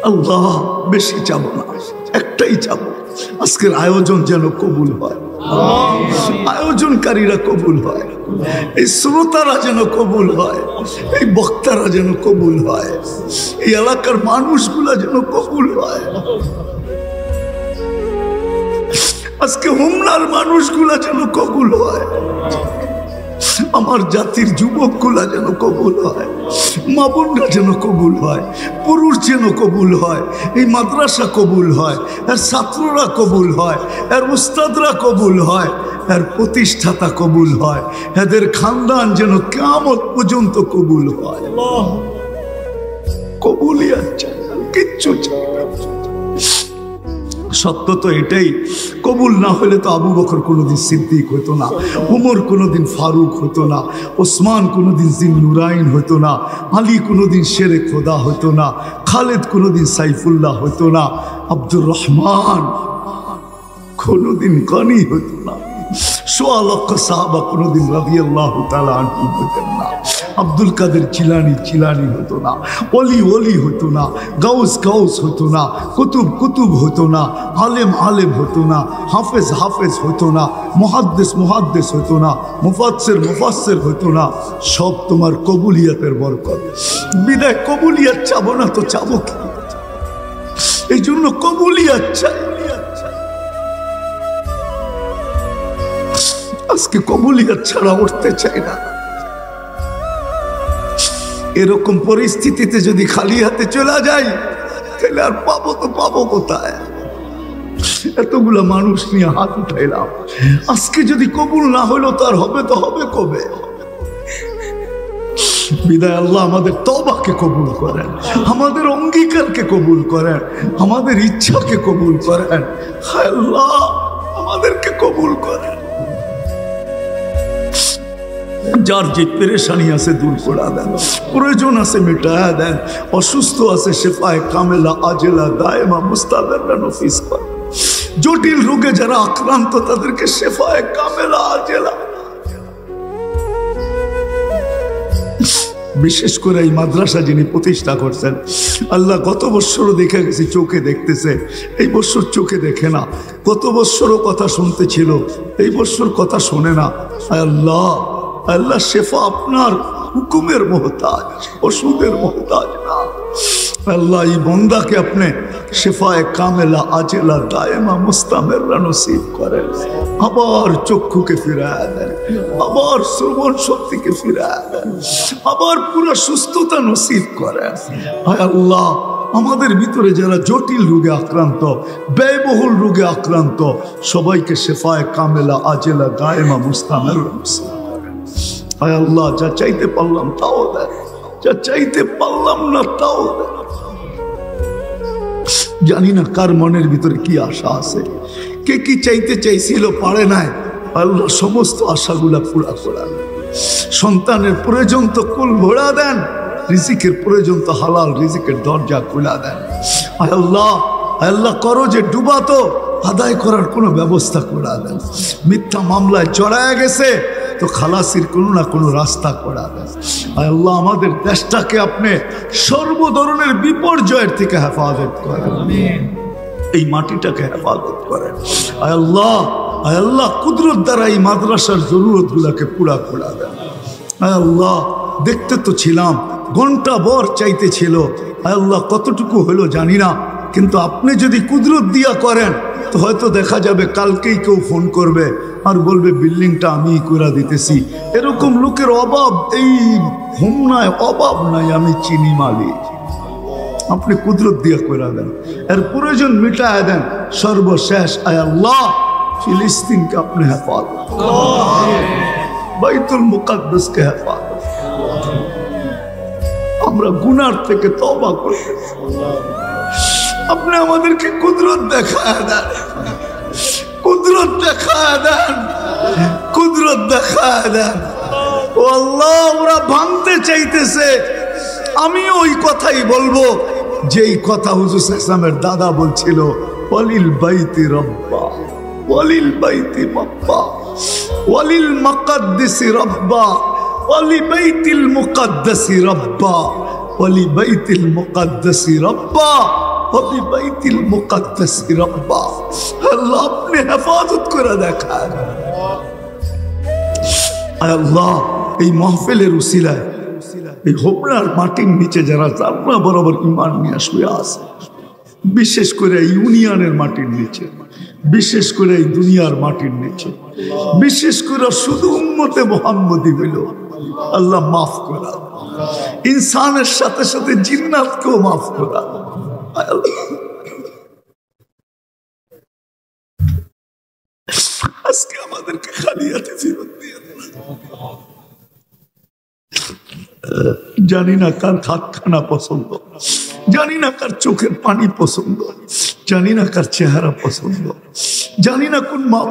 আল্লাহ বেশি চাবো না, একটাই চাবো, আজকের আয়োজন যেন কবুল হয়, আয়োজনকারীরা কবুল হয়, এই শ্রোতারা যেন কবুল হয়, এই বক্তারা যেন কবুল হয়, এই এলাকার মানুষগুলা যেন কবুল হয়, আজকে হোমনার মানুষগুলা যেন কবুল হয়, আমার জাতির যুবকগুলা যেন কবুল হয়, মা বোনরা যেন কবুল হয়, পুরুষ যেন কবুল হয়, এই মাদ্রাসা কবুল হয়, এর ছাত্ররা কবুল হয়, এর উস্তাদরা কবুল হয়, এর প্রতিষ্ঠাতা কবুল হয়, এদের খানদান যেন কিয়ামত পর্যন্ত কবুল হয়। কবুলিয়াত চাই, কিচ্ছু চাই না। সত্য তো এটাই, কবুল না হলে তো আবু বকর কোনোদিন সিদ্দিক হতো না, উমর কোনোদিন ফারুক হতো না, ওসমান কোনোদিন জিন্নুরাইন হতো না, আলী কোনোদিন শেরে খোদা হতো না, খালেদ কোনোদিন সাইফুল্লাহ হতো না, আব্দুর রহমান কোনোদিন গনি হতো না, সোয়া লক্ষ সাহাবা কোনোদিন রাদিয়াল্লাহু তাআলা আনহু হতেন না, আব্দুল কাদের জিলানি জিলানি হতো না, ওলি ওলি হতো না, গাউস গাউস হতো না, কুতুব কুতুব হতো না, আলেম আলেম হতো না, হাফেজ হাফেজ হতো না, মুহাদ্দিস মুহাদ্দিস হতো না, মুফাসসির মুফাসসির হতো না। সব তোমার কবুলিয়াতের বরকত। বিদায় কবুলিয়াত চাবো না তো চাবো কি? এই জন্য কবুলিয়াত চাই। আজকে কবুলিয়াত ছাড়া উঠতে চাই না। এরকম পরিস্থিতিতে যদি খালি হাতে চলে যাই তাহলে আর পাবো তো পাবো কোথায়? এতগুলা মানুষ নিয়ে হাত উঠাইলাম, আজকে যদি কবুল না হইলো তার হবে তো হবে কবে? বিদায় আল্লাহ আমাদের তওবাকে কবুল করেন, আমাদের অঙ্গীকারকে কবুল করেন, আমাদের ইচ্ছাকে কবুল করেন। হায় আল্লাহ আমাদেরকে কবুল করেন। যার যে পেরেশানি আছে দূর করে দেন, প্রয়োজন আছে মিটায়া দেন, অসুস্থ আছে শেফায়ে কামেলা আজেলা দায়েমা মুস্তাবেররা নফিস করেন। জটিল রোগে যারা আক্রান্ত তাদেরকে শেফায়ে কামেলা আজেলা। বিশেষ করে এই মাদ্রাসা যিনি প্রতিষ্ঠা করছেন, আল্লাহ গত বৎসরও দেখে গেছি চোখে দেখতেছে, এই বৎসর চোখে দেখে না। গত বৎসরও কথা শুনতে ছিল, এই বৎসর কথা শোনে না। আল্লাহ আল্লাহ শেফা আপনার হুকুমের মোহতাজ, ওষুধের মোহতাজ না। আল্লাহ এই বন্দাকে আপনি শেফায়ে কামেলা আজেলা দায়েমা মুস্তামেররা নসিব করেন। আবার চক্ষুকে ফিরায় দেন, আবার শ্রবণ শক্তিকে ফিরায় দেন, আবার পুরো সুস্থতা নসিব করেন। হায় আল্লাহ আমাদের ভিতরে যারা জটিল রোগে আক্রান্ত, ব্যয়বহুল রোগে আক্রান্ত, সবাইকে শেফায়ে কামেলা আজেলা দায়েমা মুস্তামেররা নসিব করেন। হায় আল্লাহ যা চাইতে পারলাম তাও দেন, যা চাইতে পারলাম না তাও দেন। জানি না কার মনের ভিতরে কি আশা আছে, কে কি চাইতে চাইছিল পারে নাই। আল্লাহ সমস্ত আশাগুলা পুরা করা দেন। সন্তানের প্রয়োজন তো কুল ভরা দেন, রিজিকের প্রয়োজন তো হালাল রিজিকের দরজা খুলা দেন। আল্লাহ আল্লাহ করো যে ডুবাতো আদায় করার কোনো ব্যবস্থা করা দেন। মিথ্যা মামলায় জড়ায় গেছে তো খালাসির কোনো না কোনো রাস্তা করা দেন। আল্লাহ আমাদের দেশটাকে আপনি সর্ব ধরনের বিপর্যয়ের থেকে হেফাজত করেন, এই মাটিটাকে হেফাজত করেন। আল্লাহ আল্লাহ কুদরত দ্বারা এই মাদ্রাসার জরুরত গুলাকে পুরা করে দেন। আল্লাহ দেখতে তো ছিলাম ঘন্টা ভর চাইতে ছিল, আল্লাহ কতটুকু হলো জানি না, কিন্তু আপনি যদি কুদরত দিয়া করেন তো হয়তো দেখা যাবে কালকেই কেউ ফোন করবে আর বলবে বিল্ডিংটা আমি করে দিতেছি। এরকম লোকের অভাব এই হোমনায় অভাব নাই, আমি চিনি মালিক। আপনি কুদরত দিয়া করে দেন, এর প্রয়োজন মিটায় দেন। সর্বশেষ আয় আল্লাহ ফিলিস্তিনকে আপনি হেফাজত, বাইতুল মুকাদ্দাসকে হেফাজত। আমরা গুনার থেকে তওবা করতেছি, আপনি আমাদেরকে কুদরত দেখায় দেন, কুদরত দেখায় দেন, কুদরত দেখায় দেন। ও আল্লাহ ওরা ভাঙতে চাইতেছে, আমি ওই কথাই বলবো, যেই কথা হুজুর ইসলামের দাদা বলছিল, ওয়ালিল বাইতি রব্বা, ওয়ালিল বাইতি রব্বা, ওয়ালিল মুকাদ্দাসি রব্বা, ওয়ালি বাইতিল মুকাদ্দাসি রব্বা, ওয়ালি বাইতিল মুকাদ্দাসি রব্বা, ওয়ালি বাইতিল মুকাদ্দাসি রব্বা। আল্লাহ আপনি হেফাজত করে দেখান। আল্লাহ এই মাহফিলের উসিলায় এই হোমনার মাটির নিচে যারা জান্নাত বরাবর ঈমান নিয়ে শুয়ে আছে, বিশেষ করে ইউনিয়নের মাটির নিচে, বিশেষ করে এই দুনিয়ার মাটির নিচে, বিশেষ করে শুধু উম্মতে মুহাম্মদী হইল, আল্লাহ মাফ করা, ইনসানের সাথে সাথে জিন্নাতকেও মাফ করা। আজকে আমাদেরকে খালি হাতে ফেরত দিয়ে দেন। জানি না কার খানা পছন্দ, জানি না কার চোখের পানি পছন্দ, জানি না কার চেহারা পছন্দ, জানি না কোন মা